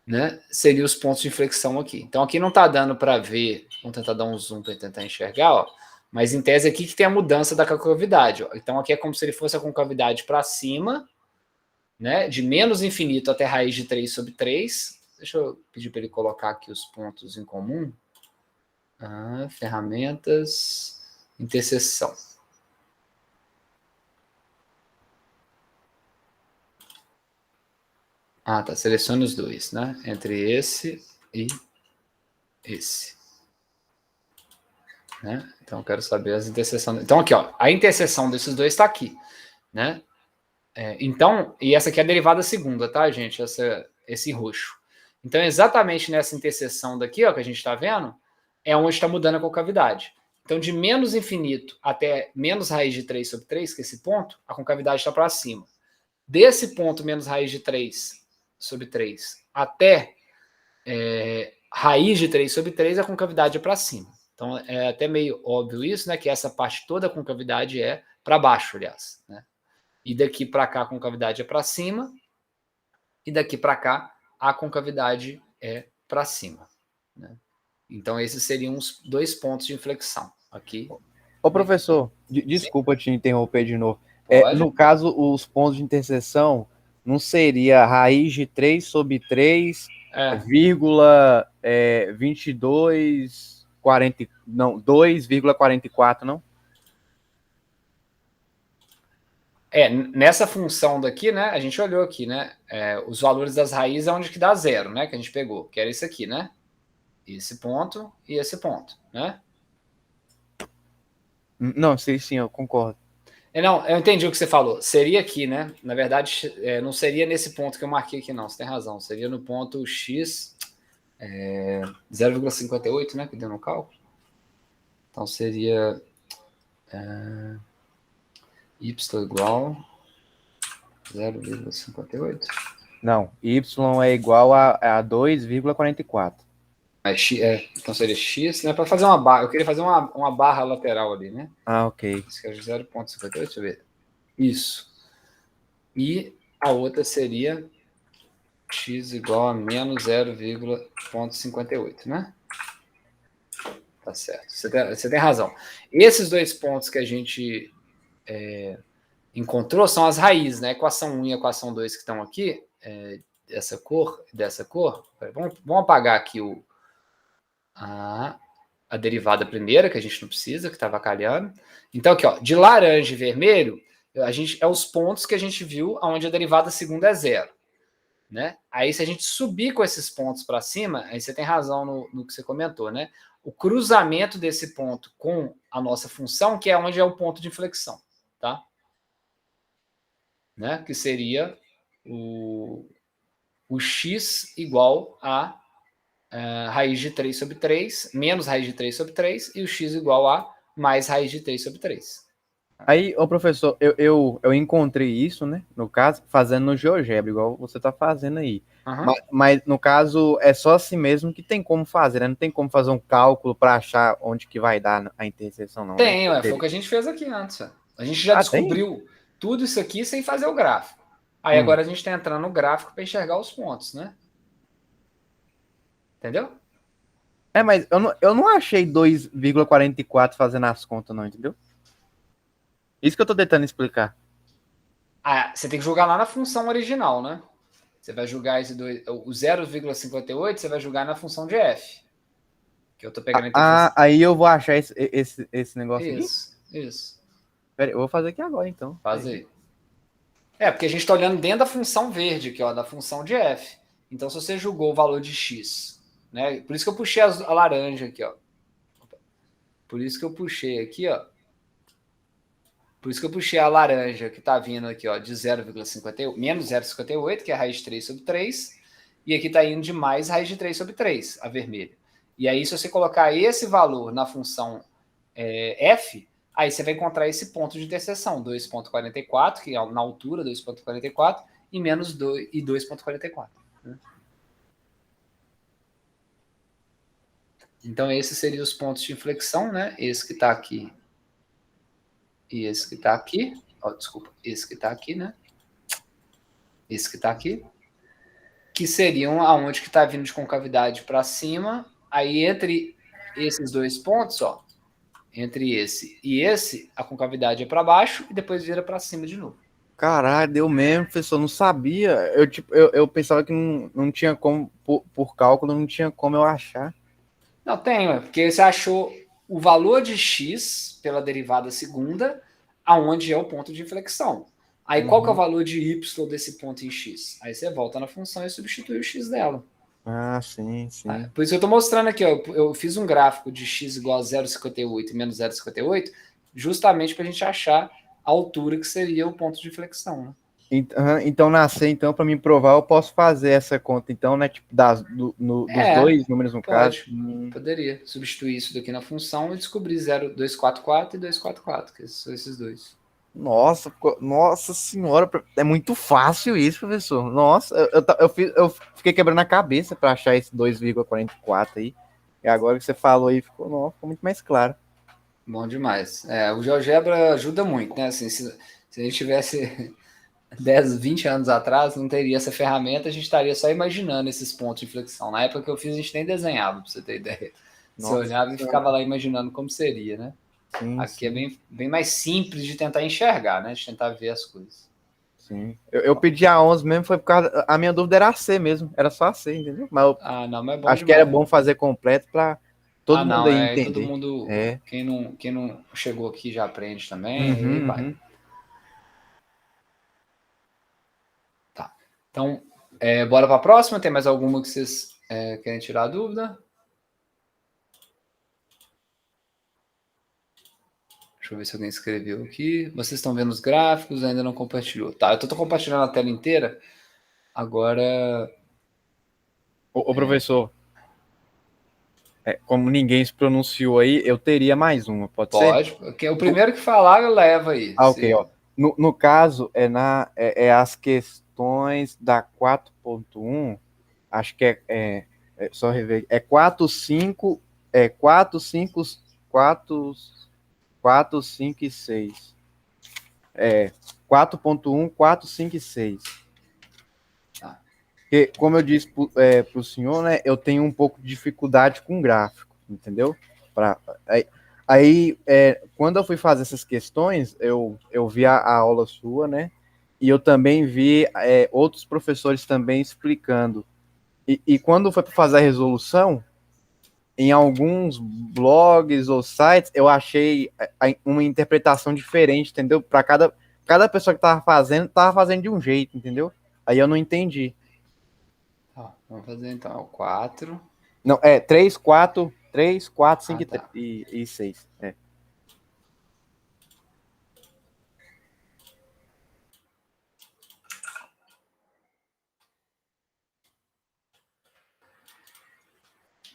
né, seriam os pontos de inflexão aqui. Então, aqui não está dando para ver, vamos tentar dar um zoom para tentar enxergar, ó, mas em tese aqui que tem a mudança da concavidade. Ó. Então, aqui é como se ele fosse a concavidade para cima, né, de menos infinito até raiz de 3 sobre 3. Deixa eu pedir para ele colocar aqui os pontos em comum. Ferramentas, interseção. Tá. Selecione os dois, né? Entre esse e esse. Né? Então, eu quero saber as interseções. Então, aqui, ó, a interseção desses dois está aqui, né? Então, e essa aqui é a derivada segunda, tá, gente? Esse roxo. Então, exatamente nessa interseção daqui, ó, que a gente está vendo, é onde está mudando a concavidade. Então, de menos infinito até menos raiz de 3 sobre 3, que é esse ponto, a concavidade está para cima. Desse ponto, menos raiz de 3 sobre 3, até raiz de 3 sobre 3, a concavidade é para cima. Então, é até meio óbvio isso, né? Que essa parte toda da concavidade é para baixo, aliás, né? E daqui para cá a concavidade é para cima, e daqui para cá a concavidade é para cima, né? Então, esses seriam os dois pontos de inflexão aqui. Ô, professor, desculpa te interromper de novo. Pode? No caso, os pontos de interseção não seria raiz de 3 sobre 3, vírgula 22, 40, não, 2,44, não? Nessa função daqui, né? A gente olhou aqui, né? Os valores das raízes é onde que dá zero, né? Que a gente pegou, que era esse aqui, né? Esse ponto e esse ponto, né? Não, sim, eu concordo. Não, eu entendi o que você falou. Seria aqui, né? Na verdade, não seria nesse ponto que eu marquei aqui, não. Você tem razão. Seria no ponto X 0,58, né? Que deu no cálculo. Então, seria Y igual 0,58. Não, Y é igual a 2,44. Então seria X, né? Para fazer uma barra. Eu queria fazer uma barra lateral ali, né? Ok. Isso que é 0,58, deixa eu ver. Isso. E a outra seria X igual a menos 0,58, né? Tá certo. Você tem razão. Esses dois pontos que a gente encontrou são as raízes, né? Equação 1 e equação 2 que estão aqui, dessa cor e dessa cor. Vamos apagar aqui a derivada primeira, que a gente não precisa, que está avacalhando. Então, aqui, ó, de laranja e vermelho, é os pontos que a gente viu onde a derivada segunda é zero. Né? Aí, se a gente subir com esses pontos para cima, aí você tem razão no que você comentou, né? O cruzamento desse ponto com a nossa função, que é onde é o ponto de inflexão, tá? Né? Que seria o x igual a raiz de 3 sobre 3, menos raiz de 3 sobre 3, e o x igual a mais raiz de 3 sobre 3. Aí, ô professor, eu encontrei isso, né? No caso, fazendo no GeoGebra, igual você tá fazendo aí. Uhum. Mas, no caso, é só assim mesmo que tem como fazer, né? Não tem como fazer um cálculo para achar onde que vai dar a interseção, não. Tem, né? foi o que a gente fez aqui antes. A gente já descobriu tudo isso aqui sem fazer o gráfico. Aí agora a gente está entrando no gráfico para enxergar os pontos, né? Entendeu? Mas eu não achei 2,44 fazendo as contas, não, entendeu? Isso que eu tô tentando explicar. Você tem que jogar lá na função original, né? Você vai jogar o 0,58, você vai jogar na função de f. Que eu tô pegando a interface. Aí eu vou achar esse negócio aqui? Isso. Pera aí, eu vou fazer aqui agora, então. Faz aí. Porque a gente está olhando dentro da função verde aqui, ó, da função de f. Então, se você julgou o valor de x, né? Por isso que eu puxei a laranja aqui, ó. Por isso que eu puxei aqui, ó. Por isso que eu puxei a laranja que está vindo aqui, ó, de 0,58, menos 0,58, que é a raiz de 3 sobre 3. E aqui está indo de mais raiz de 3 sobre 3, a vermelha. E aí, se você colocar esse valor na função f, aí você vai encontrar esse ponto de interseção, 2,44, que é na altura 2,44, e menos 2, e 2,44. Né? Então, esses seriam os pontos de inflexão, né? Esse que está aqui e esse que está aqui. Oh, desculpa, esse que está aqui, né? Esse que está aqui. Que seriam aonde que está vindo de concavidade para cima. Aí, entre esses dois pontos, ó, entre esse e esse, a concavidade é para baixo e depois vira para cima de novo. Caralho, deu mesmo, professor, não sabia. Eu pensava que não tinha como, por cálculo, não tinha como eu achar. Não, tem, porque você achou o valor de x pela derivada segunda, aonde é o ponto de inflexão. Aí qual que é o valor de y desse ponto em x? Aí você volta na função e substitui o x dela. Sim. Por isso que eu estou mostrando aqui, ó, eu fiz um gráfico de x igual a 0,58 e menos 0,58, justamente para a gente achar a altura que seria o ponto de inflexão. Né? Então, então, para me provar, eu posso fazer essa conta, então, né? Tipo, dos dois números, no caso. Poderia substituir isso daqui na função e descobrir 244 e 244, que são esses dois. Nossa senhora, é muito fácil isso, professor. Nossa, eu fiquei quebrando a cabeça para achar esse 2,44 aí. E agora que você falou aí, ficou muito mais claro. Bom demais. O GeoGebra ajuda muito, né? Assim, se a gente tivesse 10, 20 anos atrás, não teria essa ferramenta, a gente estaria só imaginando esses pontos de inflexão. Na época que eu fiz, a gente nem desenhava, para você ter ideia. Você olhava e ficava lá imaginando como seria, né? Aqui é bem mais simples de tentar enxergar, né? De tentar ver as coisas. Sim. Eu pedi a 11 mesmo, foi por causa. A minha dúvida era a C mesmo, era só a C, entendeu? Mas não, mas é bom acho demais. Que era bom fazer completo para todo mundo aí entender. Todo mundo, quem não chegou aqui já aprende também, e vai. Tá. Então, bora para a próxima. Tem mais alguma que vocês querem tirar a dúvida? Deixa eu ver se alguém escreveu aqui. Vocês estão vendo os gráficos, ainda não compartilhou. Tá, eu estou compartilhando a tela inteira. Agora. Ô professor, como ninguém se pronunciou aí, eu teria mais uma, pode ser? Pode. O primeiro que falar, leva aí. Ok, ó. No caso, as questões da 4.1, acho que só rever, 4, 5, 4, 5, 4, 4, 5 e 6. 4.1, 4, 5 e 6. Porque, como eu disse para o senhor, né, eu tenho um pouco de dificuldade com gráfico, entendeu? Quando eu fui fazer essas questões, eu vi a aula sua, né? E eu também vi outros professores também explicando. E quando foi para fazer a resolução, em alguns blogs ou sites, eu achei uma interpretação diferente, entendeu? Para cada pessoa que estava fazendo de um jeito, entendeu? Aí eu não entendi. Vamos fazer então. O 4. Não, 3, 4, 5 e 6.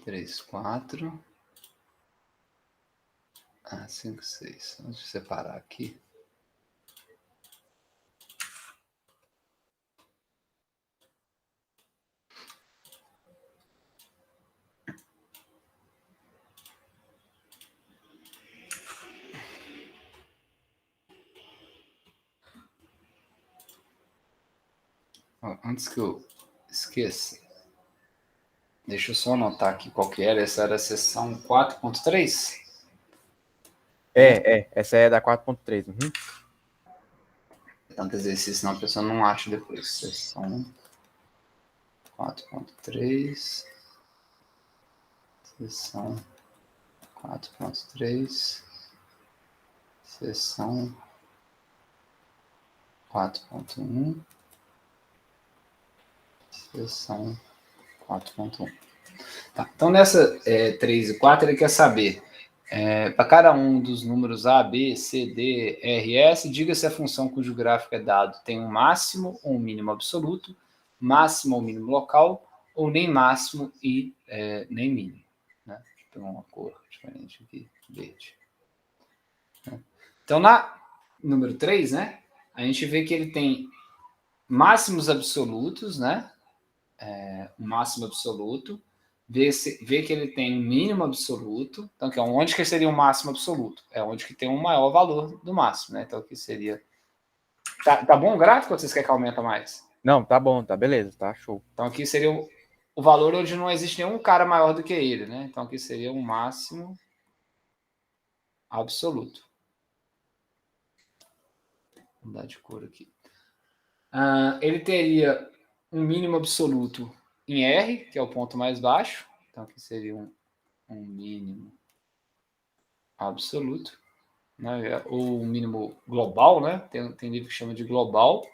3, 4. 5, 6. Vamos separar aqui. Antes que eu esqueça, Deixa eu só anotar aqui qual que era. Essa era a seção 4.3? Essa é da 4.3. Uhum. Tanto exercício, senão a pessoa não acha depois. Seção 4.3. Seção 4.3. Seção 4.1. Seção 4.1. Tá. Então, nessa 3 e 4, ele quer saber, para cada um dos números A, B, C, D, R, S, diga se a função cujo gráfico é dado tem um máximo ou um mínimo absoluto, máximo ou mínimo local, ou nem máximo e nem mínimo. Né? Tem uma cor diferente aqui, verde. Então, na número 3, né, a gente vê que ele tem máximos absolutos, né? O máximo absoluto, vê que ele tem um mínimo absoluto, então que é onde que seria o máximo absoluto? É onde que tem um maior valor do máximo, né? Então aqui seria... Tá bom o gráfico ou vocês querem que aumenta mais? Não, tá bom, tá beleza, tá show. Então aqui seria o valor onde não existe nenhum cara maior do que ele, né? Então aqui seria um máximo absoluto. Vou mudar de cor aqui. Ele teria um mínimo absoluto em R, que é o ponto mais baixo. Então aqui seria um mínimo absoluto, né? Ou um mínimo global, né? Tem livro que chama de global,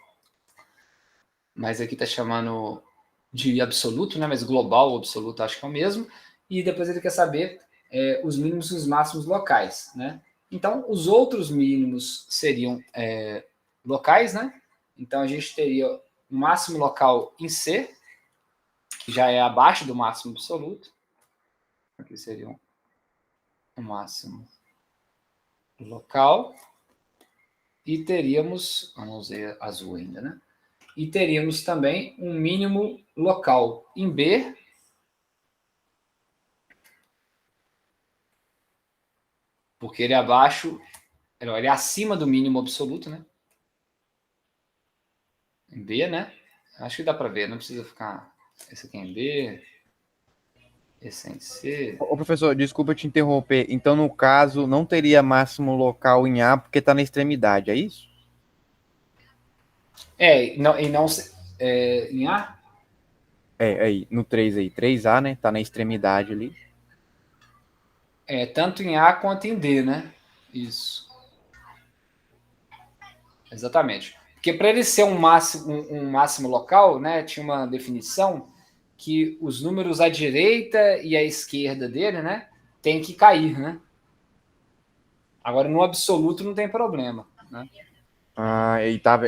mas aqui está chamando de absoluto, né? Mas global ou absoluto acho que é o mesmo. E depois ele quer saber os mínimos e os máximos locais, né? Então, os outros mínimos seriam locais, né? Então, a gente teria um máximo local em C, que já é abaixo do máximo absoluto. Aqui seria um máximo local. E teríamos, vamos ver azul ainda, né? E teríamos também um mínimo local em B, porque ele é abaixo, ele é acima do mínimo absoluto, né? Em B, né? Acho que dá para ver, não precisa ficar. Esse aqui é em B, esse é em C. Ô, professor, desculpa te interromper. Então, no caso, não teria máximo local em A porque tá na extremidade, é isso? Não em A? Aí, no 3 aí. 3A, né? Tá na extremidade ali. Tanto em A quanto em D, né? Isso. Exatamente. Porque para ele ser um máximo local, né, tinha uma definição que os números à direita e à esquerda dele, né, tem que cair, né? Agora, no absoluto não tem problema, né?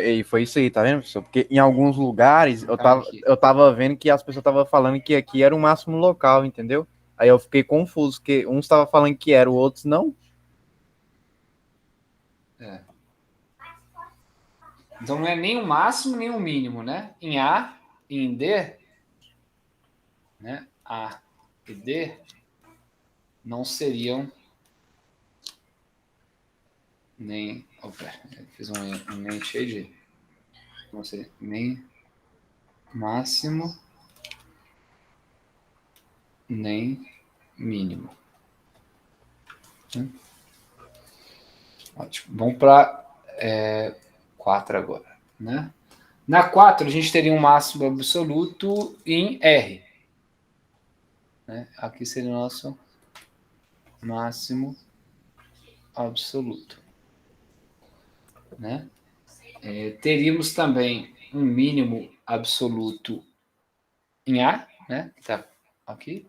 E foi isso aí, tá vendo, professor? Porque em alguns lugares Vou colocar aqui. eu tava vendo que as pessoas estavam falando que aqui era o máximo local, entendeu? Aí eu fiquei confuso, porque uns estavam falando que era, o outros não. Então, não é nem o máximo, nem o mínimo, né? Em A e em D, né? A e D não seriam nem... Opa, fiz um nem cheio de... Não sei, nem máximo, nem mínimo. Ótimo. Vamos para 4 agora, né? Na 4, a gente teria um máximo absoluto em R. Né? Aqui seria o nosso máximo absoluto. Né? Teríamos também um mínimo absoluto em A, né? Tá aqui.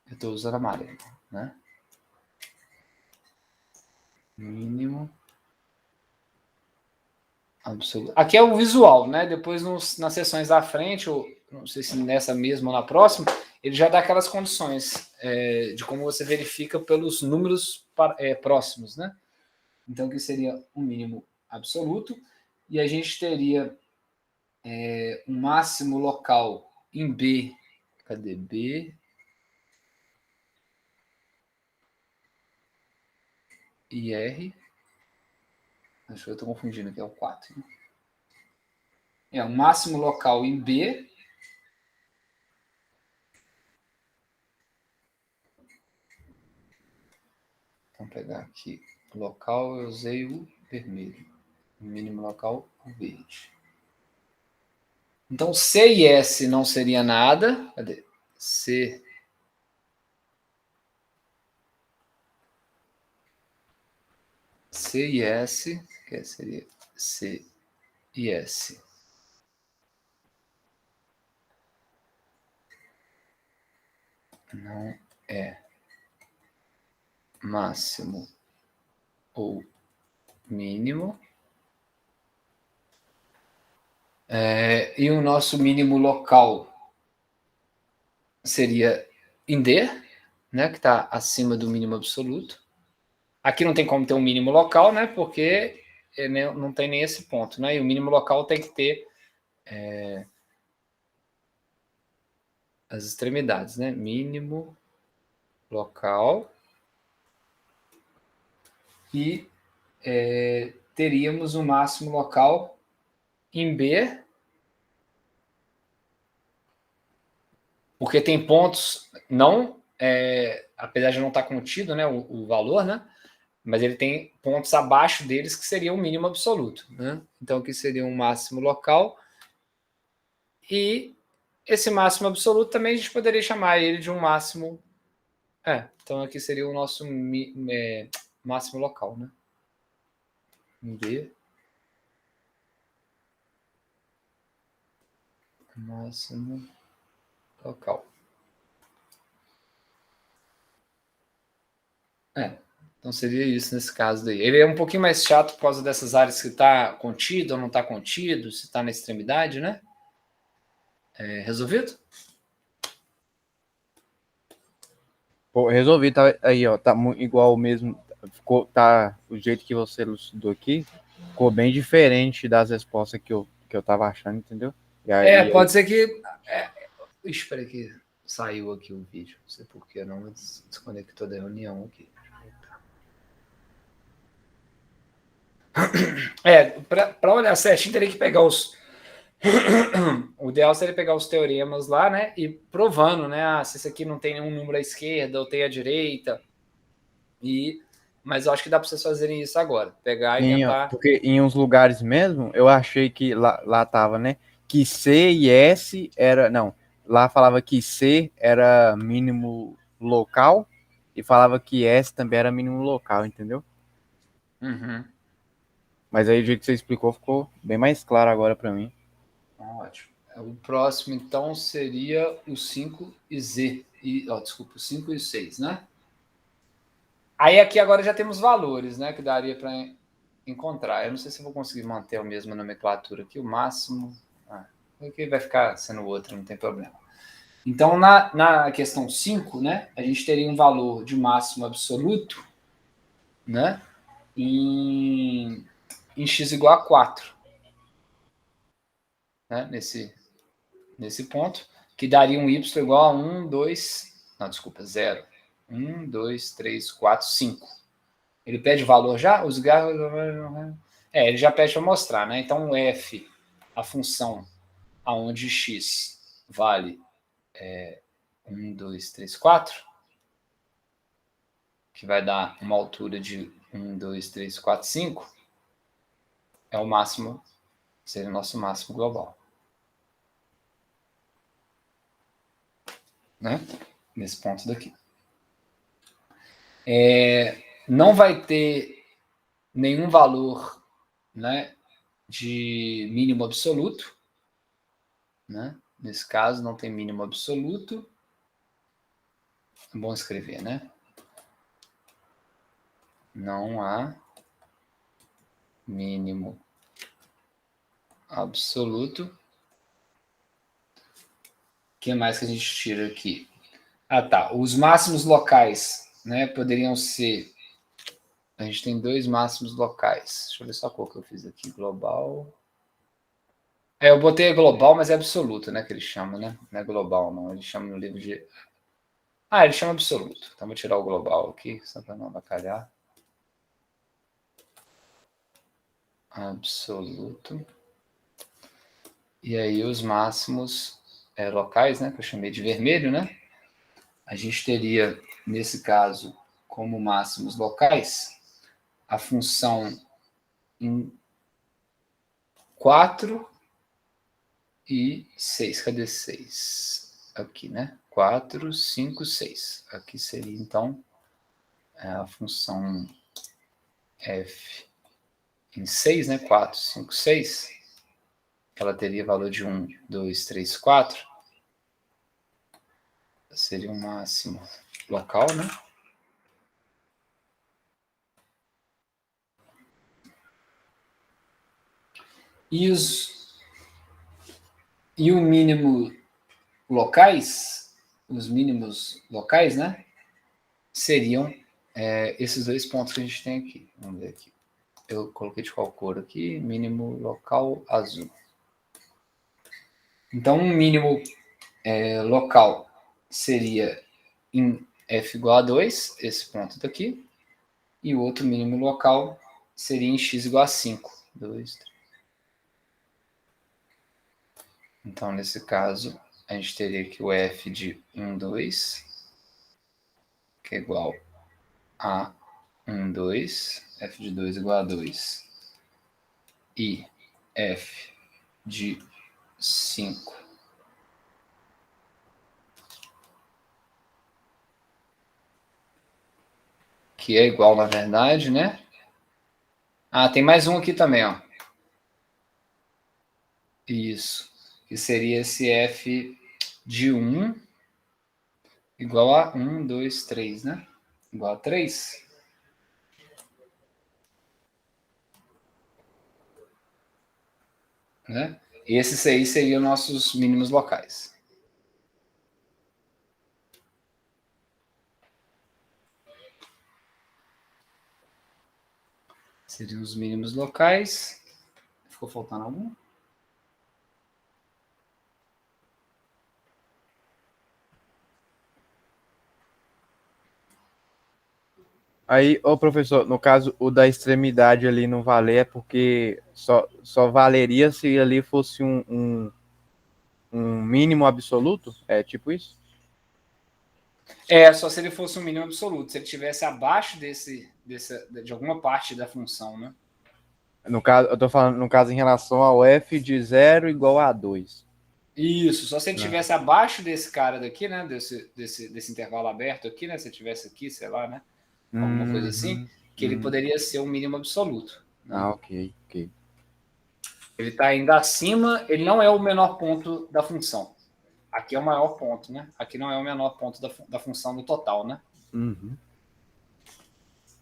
Eu estou usando amarelo, né? Mínimo absoluto. Aqui é o visual, né? Depois nas sessões da frente, ou não sei se nessa mesma ou na próxima, ele já dá aquelas condições de como você verifica pelos números próximos, né? Então, que seria um mínimo absoluto, e a gente teria um máximo local em B. Cadê B? E R. Acho que eu estou confundindo aqui, é o 4. Né? Um máximo local em B Vamos pegar aqui. Local, eu usei o vermelho. O mínimo local, o verde. Então, C e S não seria nada. Cadê? C e S, que seria C e S. Não é máximo ou mínimo. E o nosso mínimo local seria em D, né, que está acima do mínimo absoluto. Aqui não tem como ter um mínimo local, né, porque não tem nem esse ponto, né, e o mínimo local tem que ter as extremidades, né, mínimo local e teríamos o máximo local em B, porque tem pontos não, apesar de não estar contido, né, o valor, né, mas ele tem pontos abaixo deles que seria o mínimo absoluto, né? Então aqui seria um máximo local e esse máximo absoluto também a gente poderia chamar ele de um máximo. Então aqui seria o nosso máximo local, né? B. Máximo local. Então seria isso nesse caso daí. Ele é um pouquinho mais chato por causa dessas áreas que está contido ou não está contido, se está na extremidade, né? Resolvido? Pô, resolvi, tá aí, ó, tá igual mesmo, ficou, tá, o jeito que você elucidou aqui, ficou bem diferente das respostas que eu tava achando, entendeu? E aí, Pode ser que... Espera aí que saiu aqui o vídeo, não sei porquê, não, mas desconectou da reunião aqui. Para olhar certinho, teria que pegar os... O ideal seria pegar os teoremas lá, né, e provando, né, se esse aqui não tem nenhum número à esquerda ou tem à direita, mas eu acho que dá para vocês fazerem isso agora, pegar e tentar... porque em uns lugares mesmo, eu achei que lá tava, né, que C e S era, não, lá falava que C era mínimo local e falava que S também era mínimo local, entendeu? Uhum. Mas aí o jeito que você explicou ficou bem mais claro agora para mim. Ótimo. O próximo, então, seria o 5 e Z. Desculpa, o 5 e o 6, né? Aí aqui agora já temos valores, né? Que daria para encontrar. Eu não sei se eu vou conseguir manter a mesma nomenclatura aqui. O máximo... aqui vai ficar sendo outro, não tem problema. Então, na questão 5, né? A gente teria um valor de máximo absoluto, né? Em x igual a 4. Né? Nesse ponto, que daria um y igual a 1, 2... Não, desculpa, 0. 1, 2, 3, 4, 5. Ele pede valor já? Os garros... ele já pede para mostrar, né? Então, f, a função aonde x vale 1, 2, 3, 4, que vai dar uma altura de 1, 2, 3, 4, 5, é o máximo, seria o nosso máximo global. Né? Nesse ponto daqui. Não vai ter nenhum valor, né, de mínimo absoluto. Né? Nesse caso, não tem mínimo absoluto. É bom escrever, né? Não há mínimo absoluto. O que mais que a gente tira aqui? Tá. Os máximos locais, né, poderiam ser... A gente tem dois máximos locais. Deixa eu ver só qual que eu fiz aqui. Global. Eu botei global, mas é absoluto, né? Que eles chamam, né? Não é global, não. Eles chamam no livro de... ele chama absoluto. Então, vou tirar o global aqui, só para não abacalhar. Absoluto. E aí, os máximos locais, né? Que eu chamei de vermelho, né? A gente teria, nesse caso, como máximos locais a função em 4 e 6. Cadê 6? Aqui, né? 4, 5, 6. Aqui seria, então, a função f em 6, né? 4, 5, 6. Ela teria valor de 1, 2, 3, 4. Seria o máximo local, né? E o mínimo locais, os mínimos locais, né? Seriam esses dois pontos que a gente tem aqui. Vamos ver aqui. Eu coloquei de qual cor aqui? Mínimo local azul. Então, um mínimo local seria em f igual a 2, esse ponto daqui, e o outro mínimo local seria em x igual a 5. 2, 3. Então, nesse caso, a gente teria aqui o f de 1, 2, que é igual a 1, 2, f de 2 igual a 2, e f de 5 que é igual, na verdade, né? Ah, tem mais um aqui também, ó. Isso. Que seria esse f de 1 igual a 1, 2, 3, né? Igual a 3. Né? Esses aí seriam nossos mínimos locais. Seriam os mínimos locais. Ficou faltando algum? Aí, ô professor, no caso, o da extremidade ali não valer é porque só valeria se ali fosse um mínimo absoluto? É tipo isso? Só se ele fosse um mínimo absoluto. Se ele estivesse abaixo de alguma parte da função, né? No caso, eu tô falando, no caso, em relação ao f de 0 igual a 2. Isso, só se ele estivesse abaixo desse cara daqui, né? Desse intervalo aberto aqui, né? Se ele estivesse aqui, sei lá, né? Alguma coisa assim, que ele poderia ser um mínimo absoluto. Né? Ah, ok. Ele está ainda acima, ele não é o menor ponto da função. Aqui é o maior ponto, né? Aqui não é o menor ponto da função no total, né? Uhum.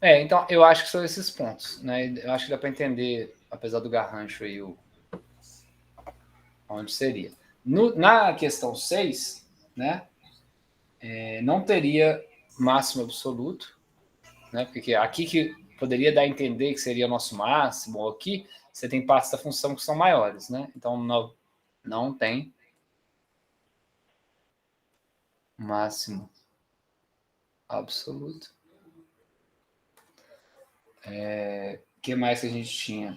Então eu acho que são esses pontos, né? Eu acho que dá para entender, apesar do garrancho aí, onde seria. Na questão 6, né? Não teria máximo absoluto, né? Porque aqui que poderia dar a entender que seria o nosso máximo, ou aqui você tem partes da função que são maiores, né? Então não tem máximo absoluto. Que mais que a gente tinha?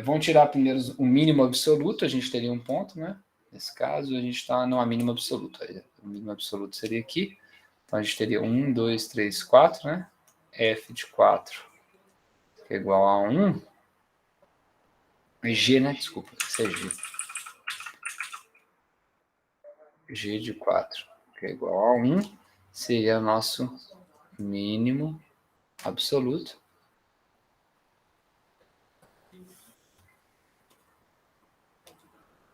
Vamos tirar primeiro o mínimo absoluto, a gente teria um ponto, né? Nesse caso, a gente está no mínimo absoluto. O mínimo absoluto seria aqui. Então, a gente teria 1, 2, 3, 4, né? F de 4, que é igual a 1. G, né? Desculpa, isso é G. G de 4, que é igual a 1, seria o nosso mínimo absoluto.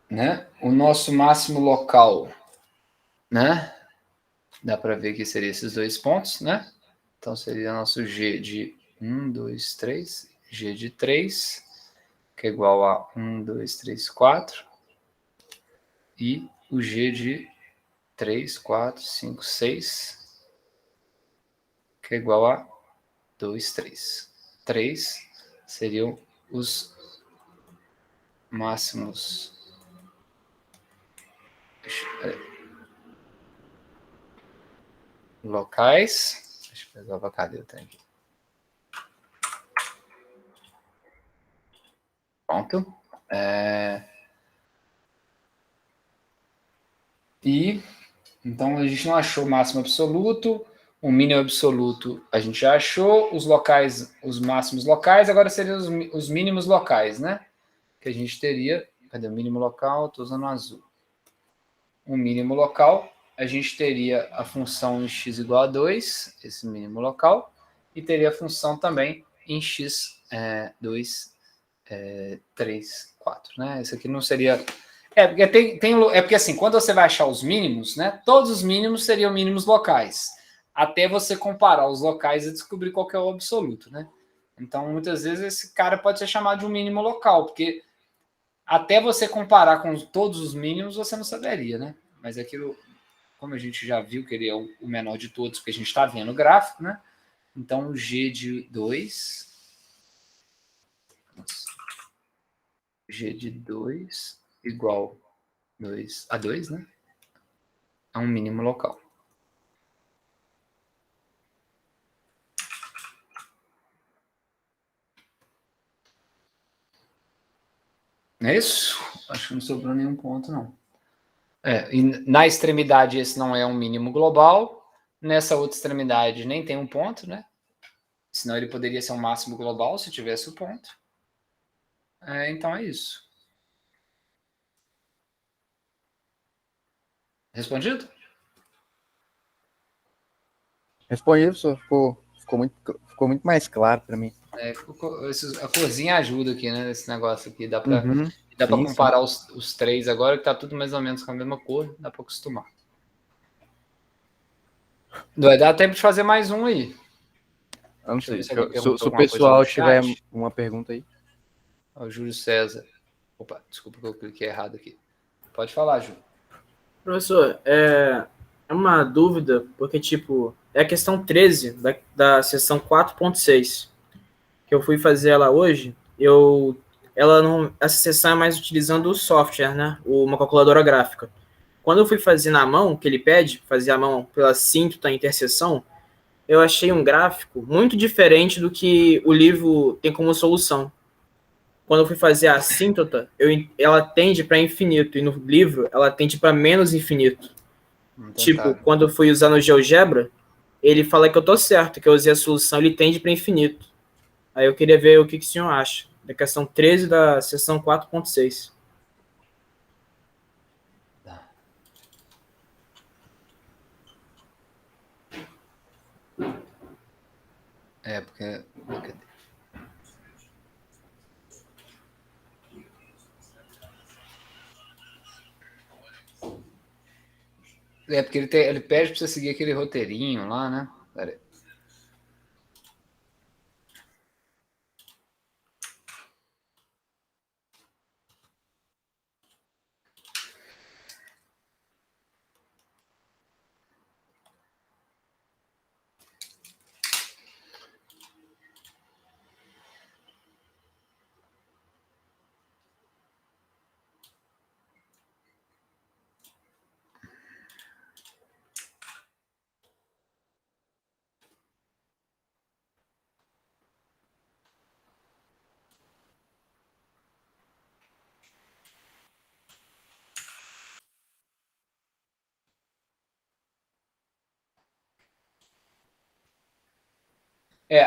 Né? O nosso máximo local, né? Dá para ver que seria esses dois pontos, né? Então seria nosso G de 1, 2, 3, G de 3, que é igual a 1, 2, 3, 4, e o G de 3, 4, 5, 6, que é igual a 2, 3. 3 seriam os máximos locais. Deixa eu pegar a caneta aqui. Pronto. E então a gente não achou o máximo absoluto, O mínimo absoluto a gente já achou, os locais, os máximos locais, agora seriam os mínimos locais, né? Que a gente teria. Cadê o mínimo local? Estou usando o azul. O mínimo local, a gente teria a função em x igual a 2, esse mínimo local, e teria a função também em x 2, 3, 4. Né? Esse aqui não seria. É porque assim, quando você vai achar os mínimos, né? Todos os mínimos seriam mínimos locais. Até você comparar os locais e descobrir qual que é o absoluto, né? Então, muitas vezes, esse cara pode ser chamado de um mínimo local, porque até você comparar com todos os mínimos, você não saberia, né? Mas aquilo, como a gente já viu que ele é o menor de todos, porque a gente está vendo o gráfico, né? Então, o G de 2... G de 2 igual 2 a 2, né? É um mínimo local. Não é isso? Acho que não sobrou nenhum ponto, não. E na extremidade, esse não é um mínimo global. Nessa outra extremidade, nem tem um ponto, né? Senão ele poderia ser um máximo global se tivesse o ponto. Então é isso. Respondido? Respondi, professor. Ficou muito mais claro para mim. A corzinha ajuda aqui, né? Esse negócio aqui. Dá para Sim, comparar os três agora, que tá tudo mais ou menos com a mesma cor. Dá para acostumar. Vai dar tempo de fazer mais um aí. Eu não sei. Deixa eu ver se alguém perguntou Se o alguma coisa no pessoal tiver chat. uma pergunta aí. O Júlio César. Opa, desculpa que eu cliquei errado aqui. Pode falar, Júlio. Professor, é uma dúvida, porque, tipo, é a questão 13 da seção 4.6, que eu fui fazer ela hoje, essa seção é mais utilizando o software, né? Uma calculadora gráfica. Quando eu fui fazer na mão, que ele pede, fazer a mão pela síntota e interseção, eu achei um gráfico muito diferente do que o livro tem como solução. Quando eu fui fazer a assíntota, ela tende para infinito, e no livro ela tende para menos infinito. Tipo, quando eu fui usar no GeoGebra, ele fala que eu tô certo, que eu usei a solução, ele tende para infinito. Aí eu queria ver o que o senhor acha da questão 13 da seção 4.6. Porque... porque ele pede para você seguir aquele roteirinho lá, né? Pera aí.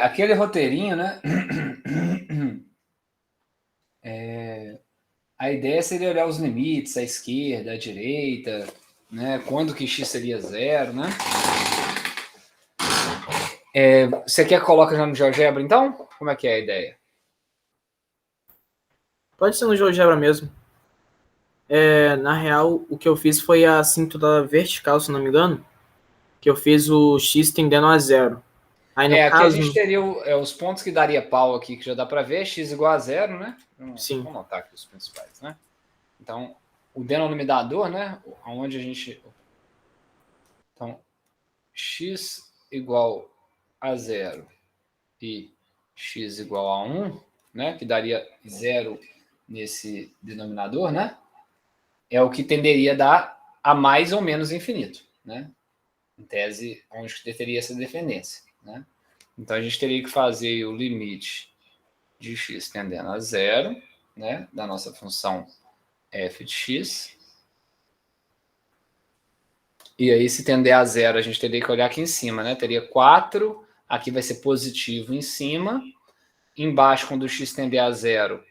Aquele roteirinho, né? A ideia seria olhar os limites, a esquerda, a direita, né? Quando que x seria zero, né? Você quer que coloque já no GeoGebra, então? Como é que é a ideia? Pode ser no GeoGebra mesmo. Na real, o que eu fiz foi a assíntota vertical, se não me engano, que eu fiz o x tendendo a zero. Aí, no aqui caso, a gente teria os pontos que daria pau aqui, que já dá para ver, x igual a zero, né? Sim. Vamos anotar aqui os principais, né? Então, o denominador, né? Onde a gente... Então, x igual a zero e x igual a 1, né? Que daria zero nesse denominador, né? É o que tenderia a dar a mais ou menos infinito, né? Em tese, onde teria essa dependência, né? Então, a gente teria que fazer o limite de x tendendo a zero, né? Da nossa função f de x. E aí, se tender a zero, a gente teria que olhar aqui em cima, né? Teria 4, aqui vai ser positivo em cima. Embaixo, quando o x tender a zero,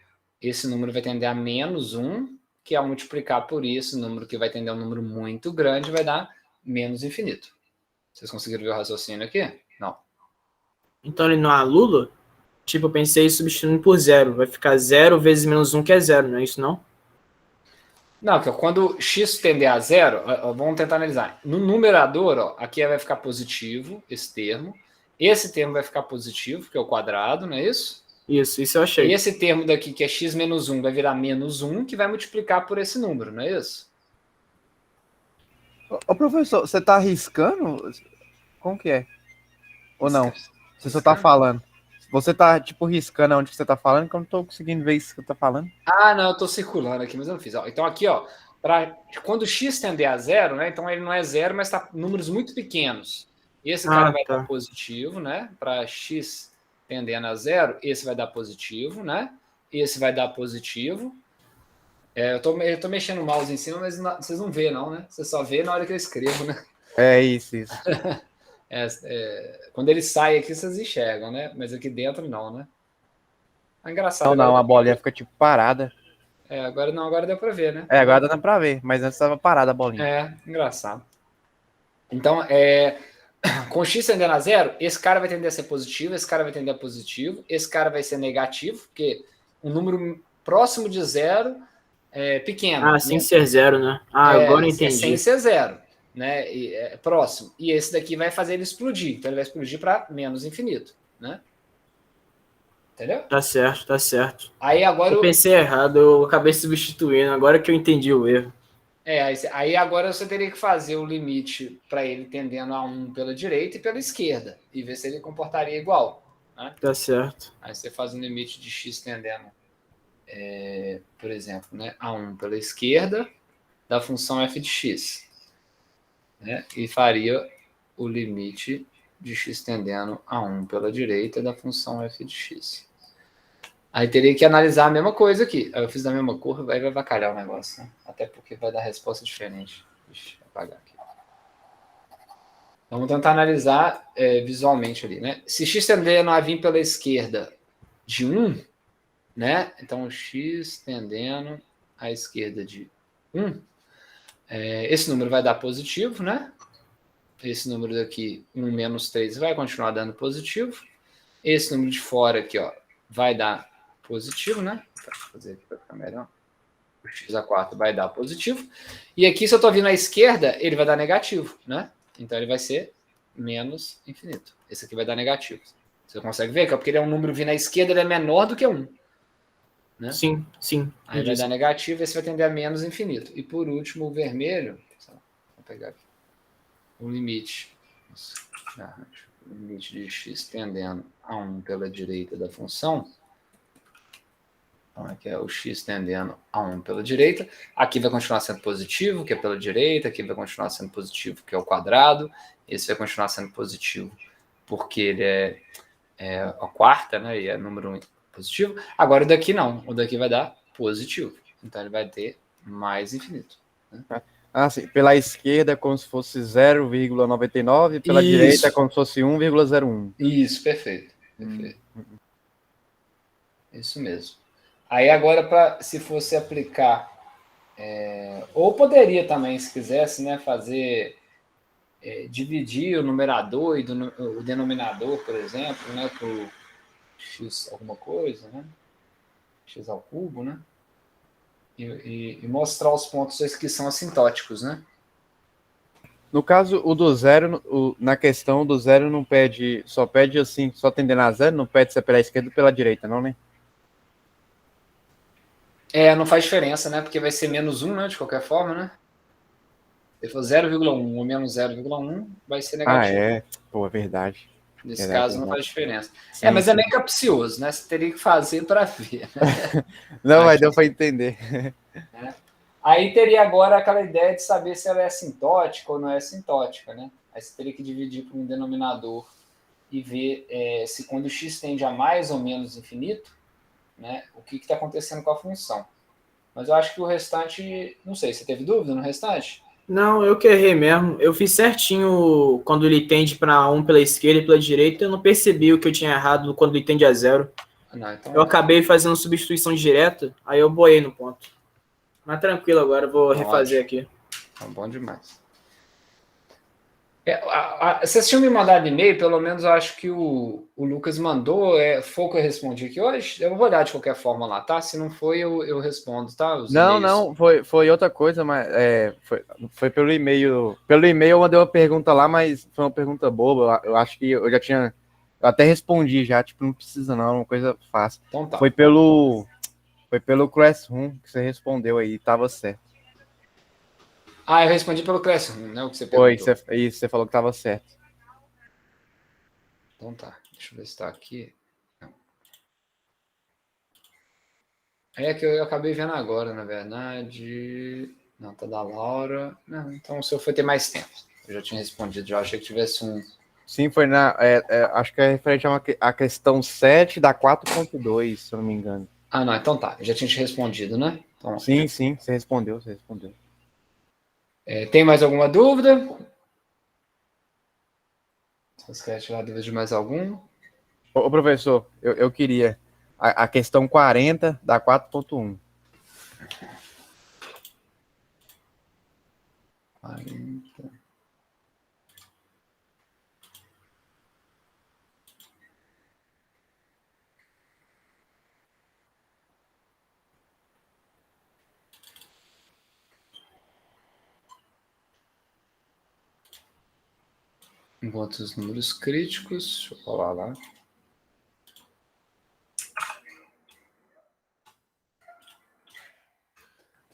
esse número vai tender a menos 1, que ao multiplicar por isso, o número que vai tender a um número muito grande vai dar menos infinito. Vocês conseguiram ver o raciocínio aqui? Não. Então ele não é nulo? Tipo, eu pensei substituindo por zero. Vai ficar 0 vezes menos 1, que é zero, não é isso não? Não, que quando x tender a zero, vamos tentar analisar. No numerador, ó, aqui vai ficar positivo, esse termo. Esse termo vai ficar positivo, que é o quadrado, não é isso? Isso eu achei. E esse termo daqui, que é x menos 1, vai virar menos 1, que vai multiplicar por esse número, não é isso? Ô, professor, você tá arriscando? Como que é? Ou não? Você só tá falando. Você tá, tipo, riscando onde você tá falando, que eu não tô conseguindo ver isso que eu tô falando. Ah, não, eu tô circulando aqui, mas eu não fiz. Ó, então aqui, ó, quando x tender a zero, né? Então ele não é zero, mas tá números muito pequenos. Esse cara vai dar positivo, né? Para x tendendo a zero, esse vai dar positivo, né? Esse vai dar positivo. Eu tô mexendo o mouse em cima, mas vocês não vê, não, né? Você só vê na hora que eu escrevo, né? É isso. Quando ele sai aqui, vocês enxergam, né? Mas aqui dentro, não, né? É engraçado. Não, a bolinha fica tipo parada. Agora deu pra ver, né? Agora dá pra ver, mas antes tava parada a bolinha. Engraçado. Então, com x tendendo a zero, esse cara vai tender a ser positivo, esse cara vai tender a positivo, esse cara vai ser negativo, porque um número próximo de zero é pequeno. Sem ser zero, né? Agora entendi. Sem ser zero, né? Próximo. E esse daqui vai fazer ele explodir. Então ele vai explodir para menos infinito, né? Entendeu? Tá certo. Aí agora eu pensei errado, eu acabei substituindo, agora que eu entendi o erro. Aí agora você teria que fazer o limite para ele tendendo a 1 pela direita e pela esquerda, e ver se ele comportaria igual. Né? Tá certo. Aí você faz um limite de x tendendo, por exemplo, né, a 1 pela esquerda da função f de x. Né? E faria o limite de x tendendo a 1 pela direita da função f de x. Aí teria que analisar a mesma coisa aqui. Aí eu fiz da mesma cor, aí vai avacalhar o negócio, né? Até porque vai dar resposta diferente. Deixa eu apagar aqui. Então, vamos tentar analisar visualmente ali, né? Se x tendendo a vir pela esquerda de 1, né? Então, x tendendo à esquerda de 1, esse número vai dar positivo, né? Esse número daqui, 1 menos 3, vai continuar dando positivo. Esse número de fora aqui, ó, vai dar positivo, né? Vou fazer aqui para ficar melhor. O x a 4 vai dar positivo. E aqui, se eu estou vindo à esquerda, ele vai dar negativo, né? Então, ele vai ser menos infinito. Esse aqui vai dar negativo. Você consegue ver? Que é porque ele é um número vindo à esquerda, ele é menor do que 1. Né? Sim. Aí vai dar negativo, esse vai tender a menos infinito. E por último, o vermelho. Vou pegar aqui. O limite. O limite de x tendendo a 1 pela direita da função. Então, aqui é o x tendendo a 1 pela direita. Aqui vai continuar sendo positivo, que é pela direita. Aqui vai continuar sendo positivo, que é o quadrado. Esse vai continuar sendo positivo, porque ele é a quarta, né? E é número positivo. Agora o daqui não. O daqui vai dar positivo. Então ele vai ter mais infinito. Né? Sim. Pela esquerda é como se fosse 0,99 e pela direita é como se fosse 1,01. Isso, perfeito. Isso mesmo. Aí agora, se fosse aplicar, ou poderia também, se quisesse, né, fazer, dividir o numerador e o denominador, por exemplo, né, por x alguma coisa, né, x ao cubo, né, e mostrar os pontos que são assintóticos, né. No caso, o do zero, na questão do zero não pede, só pede assim, só tendendo a zero, não pede se é pela esquerda ou pela direita, não, né? Não faz diferença, né? Porque vai ser menos 1, né? De qualquer forma, né? Se for 0,1 ou menos 0,1, vai ser negativo. Pô, é verdade. Nesse caso, não faz diferença. Sim, mas é meio capcioso, né? Você teria que fazer para ver. Né? Não, mas deu para entender. Aí teria agora aquela ideia de saber se ela é assintótica ou não é assintótica, né? Aí você teria que dividir por um denominador e ver se quando o x tende a mais ou menos infinito, né, o que está acontecendo com a função. Mas eu acho que o restante, não sei, você teve dúvida no restante? Não, eu que errei mesmo. Eu fiz certinho quando ele tende para um pela esquerda e pela direita. Eu não percebi o que eu tinha errado quando ele tende a 0. Não, então Eu acabei fazendo substituição direta, aí eu boiei no ponto. Mas tranquilo agora, eu vou refazer ótimo. aqui. Tá bom demais. Vocês tinham me mandado e-mail, pelo menos eu acho que o Lucas mandou, foi o que eu respondi aqui hoje. Eu vou olhar de qualquer forma lá, tá? Se não foi, eu respondo, tá? Os Não, e-mails. não, foi outra coisa, mas foi pelo e-mail. Pelo e-mail eu mandei uma pergunta lá, mas foi uma pergunta boba. Eu acho que eu já tinha. Eu até respondi já, tipo, não precisa não, é uma coisa fácil. Então tá. Foi pelo Classroom que você respondeu aí, tava certo. Ah, eu respondi pelo Classroom, né? O que você Foi, perguntou. isso, você falou que tava certo. Então tá. Deixa eu ver se tá aqui. Não. É que eu acabei vendo agora, na verdade. Não, tá da Laura. Não, então o seu foi ter mais tempo. Eu já tinha respondido, já achei que tivesse um. Sim, foi acho que é referente a questão 7 da 4.2, se eu não me engano. Ah, não, então tá. Eu já tinha te respondido, né? Então, Sim, você respondeu. tem mais alguma dúvida? Se você quer tirar dúvida de mais algum? Ô, professor, eu queria a questão 40 da 4.1. 40. Enquanto os números críticos, deixa eu falar lá.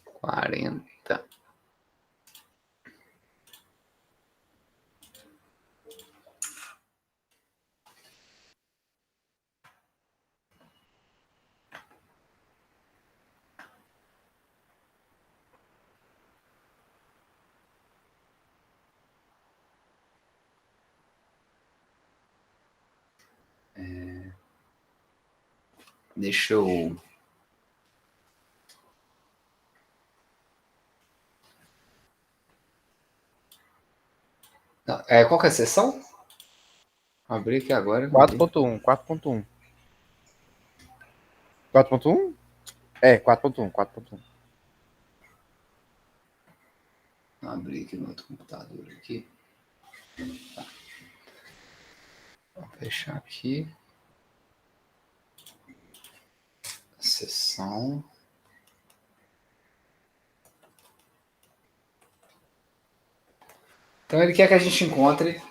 Quarenta. Deixa eu. Não, qual que é a sessão? Abri aqui agora, não vi. 4.1. 4.1? 4.1. Abri aqui no outro computador aqui. Tá. Vou fechar aqui. Sessão. Então ele quer que a gente encontre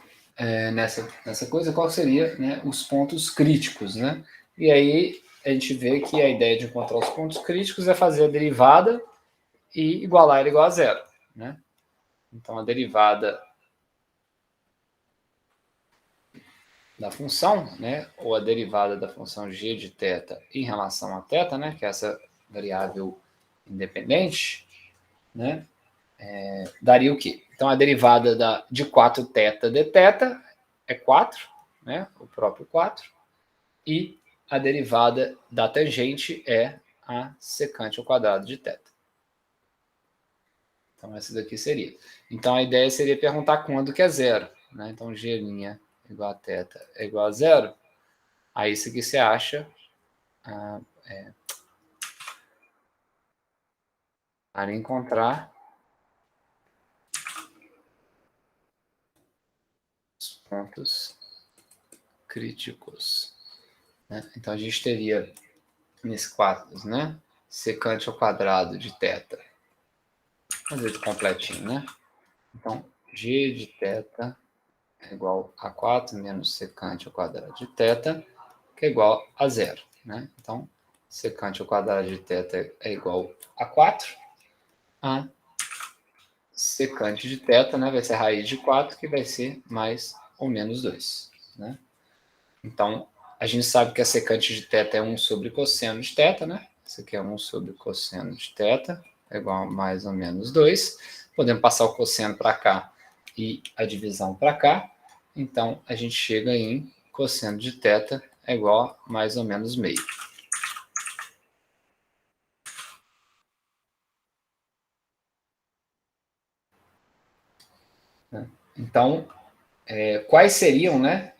nessa coisa qual seria, né, os pontos críticos, né? E aí a gente vê que a ideia de encontrar os pontos críticos é fazer a derivada e igualar ele igual a zero, né? Então a derivada da função, né, ou a derivada da função g de θ em relação a θ, né, que é essa variável independente, né, daria o quê? Então a derivada de 4θ de θ é 4, né, o próprio 4, e a derivada da tangente é a secante ao quadrado de θ. Então essa daqui seria. Então a ideia seria perguntar quando que é zero, né? Então g' igual a θ é igual a zero. Aí isso aqui você acha para encontrar os pontos críticos, né? Então a gente teria nesse quadro, né? Secante ao quadrado de θ. Vamos ver completinho, né? Então g de θ é igual a 4 menos secante ao quadrado de θ, que é igual a zero, né? Então secante ao quadrado de θ é igual a 4. A secante de θ, né, vai ser a raiz de 4, que vai ser mais ou menos 2. Né? Então, a gente sabe que a secante de θ é 1 sobre cosseno de θ, né? Isso aqui é 1 sobre cosseno de θ, é igual a mais ou menos 2. Podemos passar o cosseno para cá e a divisão para cá. Então, a gente chega em cosseno de θ é igual a mais ou menos meio. né? Então, quais seriam, né,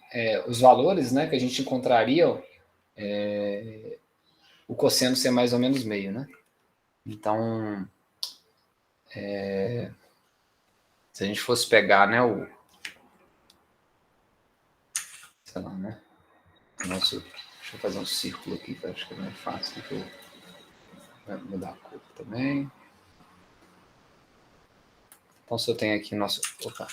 os valores, né, que a gente encontraria o cosseno ser mais ou menos meio, né? Então, se a gente fosse pegar, né, sei lá, né, deixa eu fazer um círculo aqui, que eu acho que é mais fácil, que eu vou mudar a cor também. Então, se eu tenho aqui nosso... Opa.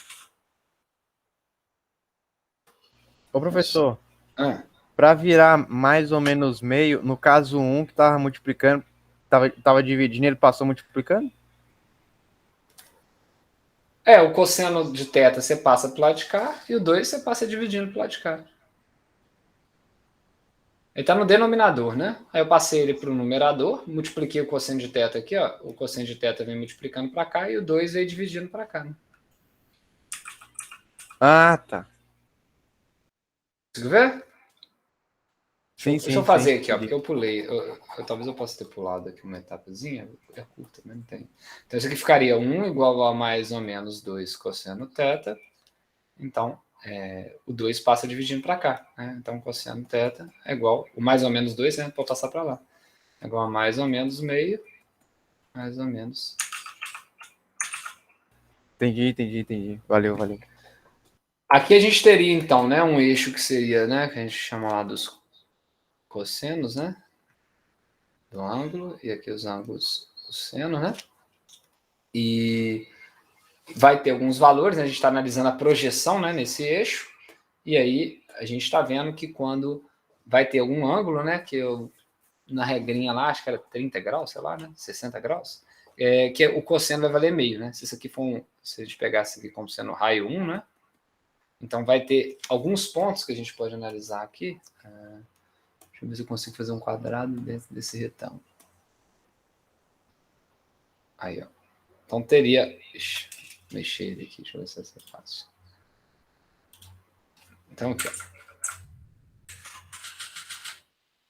Ô, professor, Ah, para virar mais ou menos meio, no caso 1 que estava multiplicando, tava dividindo, ele passou multiplicando? o cosseno de θ você passa para o lado de cá e o 2 você passa dividindo para o lado de cá. Ele está no denominador, né? Aí eu passei ele para o numerador, multipliquei o cosseno de θ aqui, ó. O cosseno de θ vem multiplicando para cá e o 2 veio dividindo para cá, né? Ah, tá. Conseguiu ver? Sim, Deixa eu sim, fazer sim. aqui, ó, porque eu pulei. Talvez eu possa ter pulado aqui uma etapazinha. É curta, mas não tem. Então isso aqui ficaria 1 igual a mais ou menos 2 cosseno θ. Então, o 2 passa dividindo para cá, né? Então, cosseno θ é igual, o mais ou menos 2, né? Pode passar para lá. É igual a mais ou menos meio, mais ou menos. Entendi. Valeu. Aqui a gente teria, então, né, um eixo que seria, né, que a gente chama lá dos cossenos, né? Do ângulo, e aqui os ângulos do seno, né? E vai ter alguns valores, né? A gente está analisando a projeção, né, nesse eixo, e aí a gente está vendo que quando vai ter algum ângulo, né, que eu, na regrinha lá, acho que era 30 graus, sei lá, né, 60 graus, que o cosseno vai valer meio, né? Se isso aqui for se a gente pegasse aqui como sendo raio 1, né? Então vai ter alguns pontos que a gente pode analisar aqui. Deixa eu ver se eu consigo fazer um quadrado dentro desse retângulo. Aí, ó. Então teria... Ixi, mexer ele aqui, deixa eu ver se vai ser fácil. Então aqui,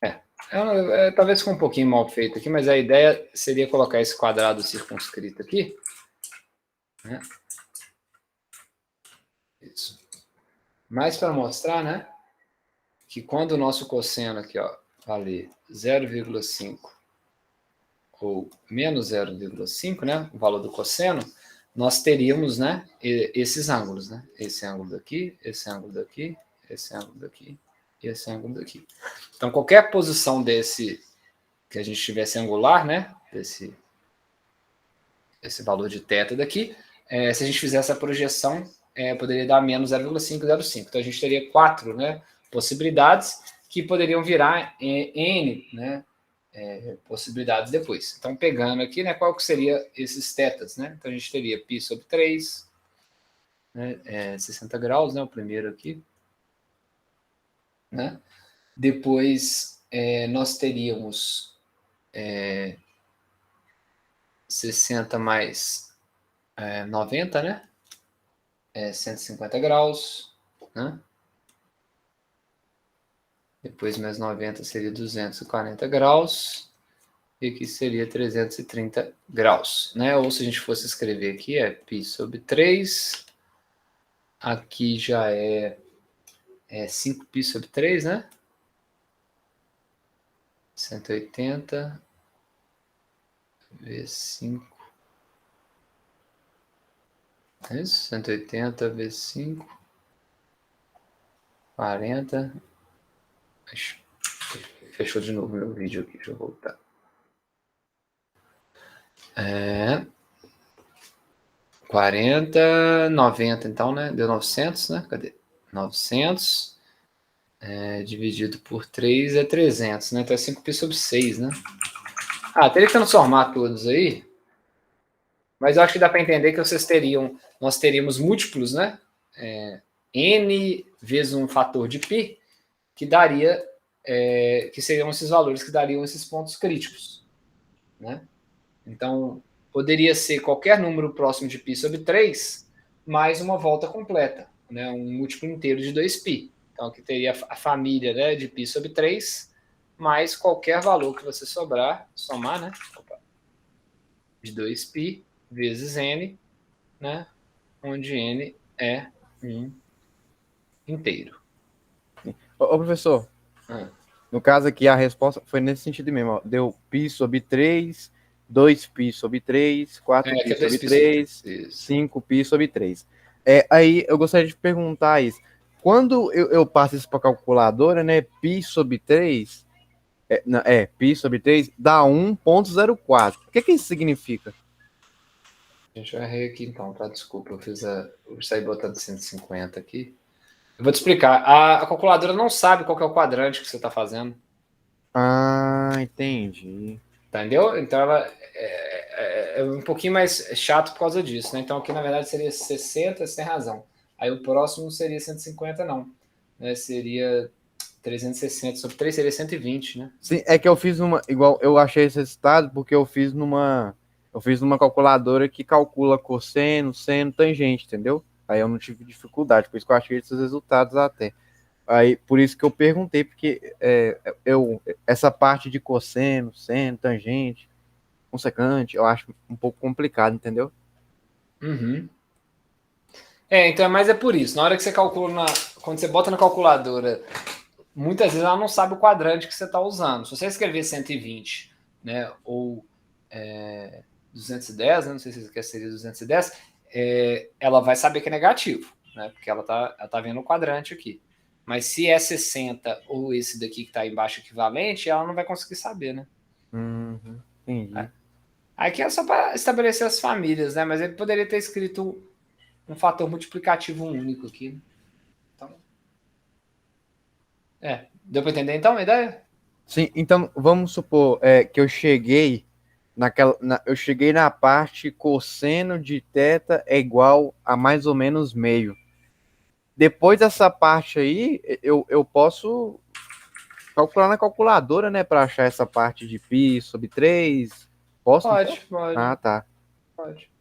ó. Talvez ficou um pouquinho mal feito aqui, mas a ideia seria colocar esse quadrado circunscrito aqui. Né? Isso. Mas para mostrar, né, que quando o nosso cosseno aqui, ó, valer 0,5 ou menos 0,5, né, o valor do cosseno, nós teríamos, né, esses ângulos, né, esse ângulo daqui, esse ângulo daqui, esse ângulo daqui e esse ângulo daqui. Então, qualquer posição desse que a gente tivesse angular, né, esse valor de θ daqui, se a gente fizesse a projeção, poderia dar menos 0,505. Então, a gente teria 4, né, possibilidades que poderiam virar N, né, possibilidades depois. Então, pegando aqui, né, qual que seria esses tetas, né? Então, a gente teria π sobre 3, né, 60 graus, né, o primeiro aqui. Né? Depois, nós teríamos 60 mais 90, né? 150 graus, né? Depois, mais 90 seria 240 graus. E aqui seria 330 graus, né? Ou se a gente fosse escrever aqui, π sobre 3. Aqui já é 5π sobre 3, né? 180 vezes 5. É isso? 180 vezes 5. 40. Fechou de novo meu vídeo aqui, deixa eu voltar. 40, 90 então, né? Deu 900, né? Cadê? 900 dividido por 3 é 300, né? Então é 5π sobre 6, né? Teria que transformar todos aí, mas eu acho que dá para entender que nós teríamos múltiplos, né? N vezes um fator de π, que daria, que seriam esses valores que dariam esses pontos críticos, né? Então, poderia ser qualquer número próximo de π sobre 3, mais uma volta completa, né? Um múltiplo inteiro de 2π. Então, aqui teria a família, né, de π sobre 3, mais qualquer valor que você somar, né? De 2π vezes n, né? onde n é um inteiro. Ô, professor, no caso aqui a resposta foi nesse sentido mesmo, ó. Deu π sobre 3, 2π sobre 3, 4π sobre 3, 5π sobre 3. Aí eu gostaria de perguntar isso. Quando eu passo isso para a calculadora, né, π sobre 3, π sobre 3 dá 1,04. O que isso significa? Gente, eu errei aqui então, tá? Desculpa, eu saí botando 150 aqui. Eu vou te explicar. A calculadora não sabe qual que é o quadrante que você está fazendo. Ah, entendi. Entendeu? Então ela é um pouquinho mais chato por causa disso, né? Então aqui na verdade seria 60, você tem razão. Aí o próximo não seria 150, não. Né? Seria 360 sobre 3, seria 120, né? Sim, é que eu fiz igual eu achei esse resultado porque eu fiz numa calculadora que calcula cosseno, seno, tangente, entendeu? Aí eu não tive dificuldade, por isso que eu achei esses resultados até. Aí, por isso que eu perguntei, porque essa parte de cosseno, seno, tangente, consecante, eu acho um pouco complicado, entendeu? Uhum. Então, mas é por isso. Na hora que você calcula, quando você bota na calculadora, muitas vezes ela não sabe o quadrante que você está usando. Se você escrever 120, né, ou 210, né, não sei se quer seria 210, ela vai saber que é negativo, né, porque ela tá vendo o quadrante aqui. Mas se é 60 ou esse daqui que está embaixo equivalente, ela não vai conseguir saber, né? Entendi. Aqui é só para estabelecer as famílias, né? Mas ele poderia ter escrito um fator multiplicativo único aqui. Né? Então, deu para entender então a ideia? Sim, então vamos supor que eu cheguei eu cheguei na parte cosseno de θ é igual a mais ou menos meio. Depois dessa parte aí, eu posso calcular na calculadora, né, para achar essa parte de π sobre 3. Posso, então? Pode. Ah, tá. Pode.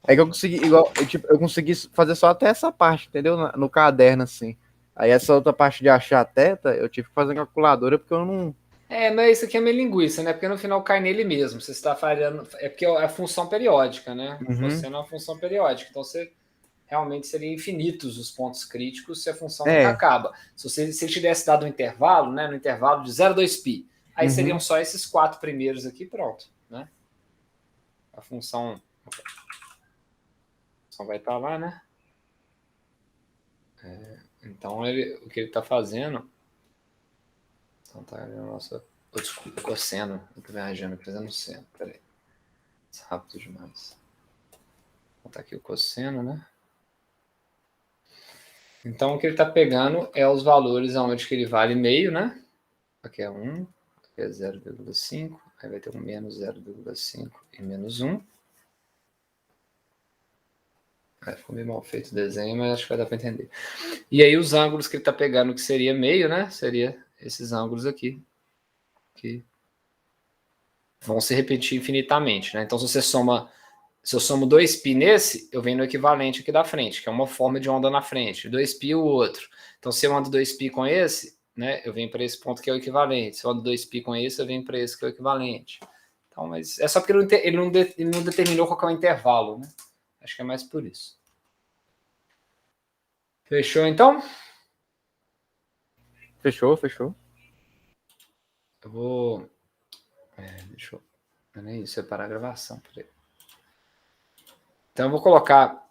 É que eu consegui, igual, eu consegui fazer só até essa parte, entendeu? No caderno, assim. Aí essa outra parte de achar a θ, eu tive que fazer na calculadora porque eu não. Mas isso aqui é meio linguiça, né? Porque no final cai nele mesmo. Você está falhando. É porque é a função periódica, né? O cosseno é uma função periódica. Então você realmente seria infinitos os pontos críticos se a função nunca acaba. Se ele tivesse dado um intervalo, né? No intervalo de 0 a 2π, aí seriam só esses 4 primeiros aqui, pronto, né? A função vai estar lá, né? Então o que ele está fazendo. Então tá ali o nosso. Desculpa, cosseno. Eu tô viajando, fazendo seno. Peraí. Isso é rápido demais. Então tá aqui o cosseno, né? Então o que ele está pegando é os valores aonde que ele vale meio, né? Aqui é 1, aqui é 0,5, aí vai ter um menos 0,5 e menos 1. Ficou meio mal feito o desenho, mas acho que vai dar para entender. E aí os ângulos que ele está pegando, que seria meio, né? Seria esses ângulos aqui, que vão se repetir infinitamente, né? Então se eu somo 2π nesse, eu venho no equivalente aqui da frente, que é uma forma de onda na frente, 2π o outro. Então se eu ando 2π com esse, né, eu venho para esse ponto que é o equivalente. Se eu ando 2π com esse, eu venho para esse que é o equivalente. Então, mas é só porque ele não determinou qual é o intervalo, né? Acho que é mais por isso. Fechou, então? Fechou. Eu vou... deixa eu... Não é isso, separar a gravação. Então eu vou colocar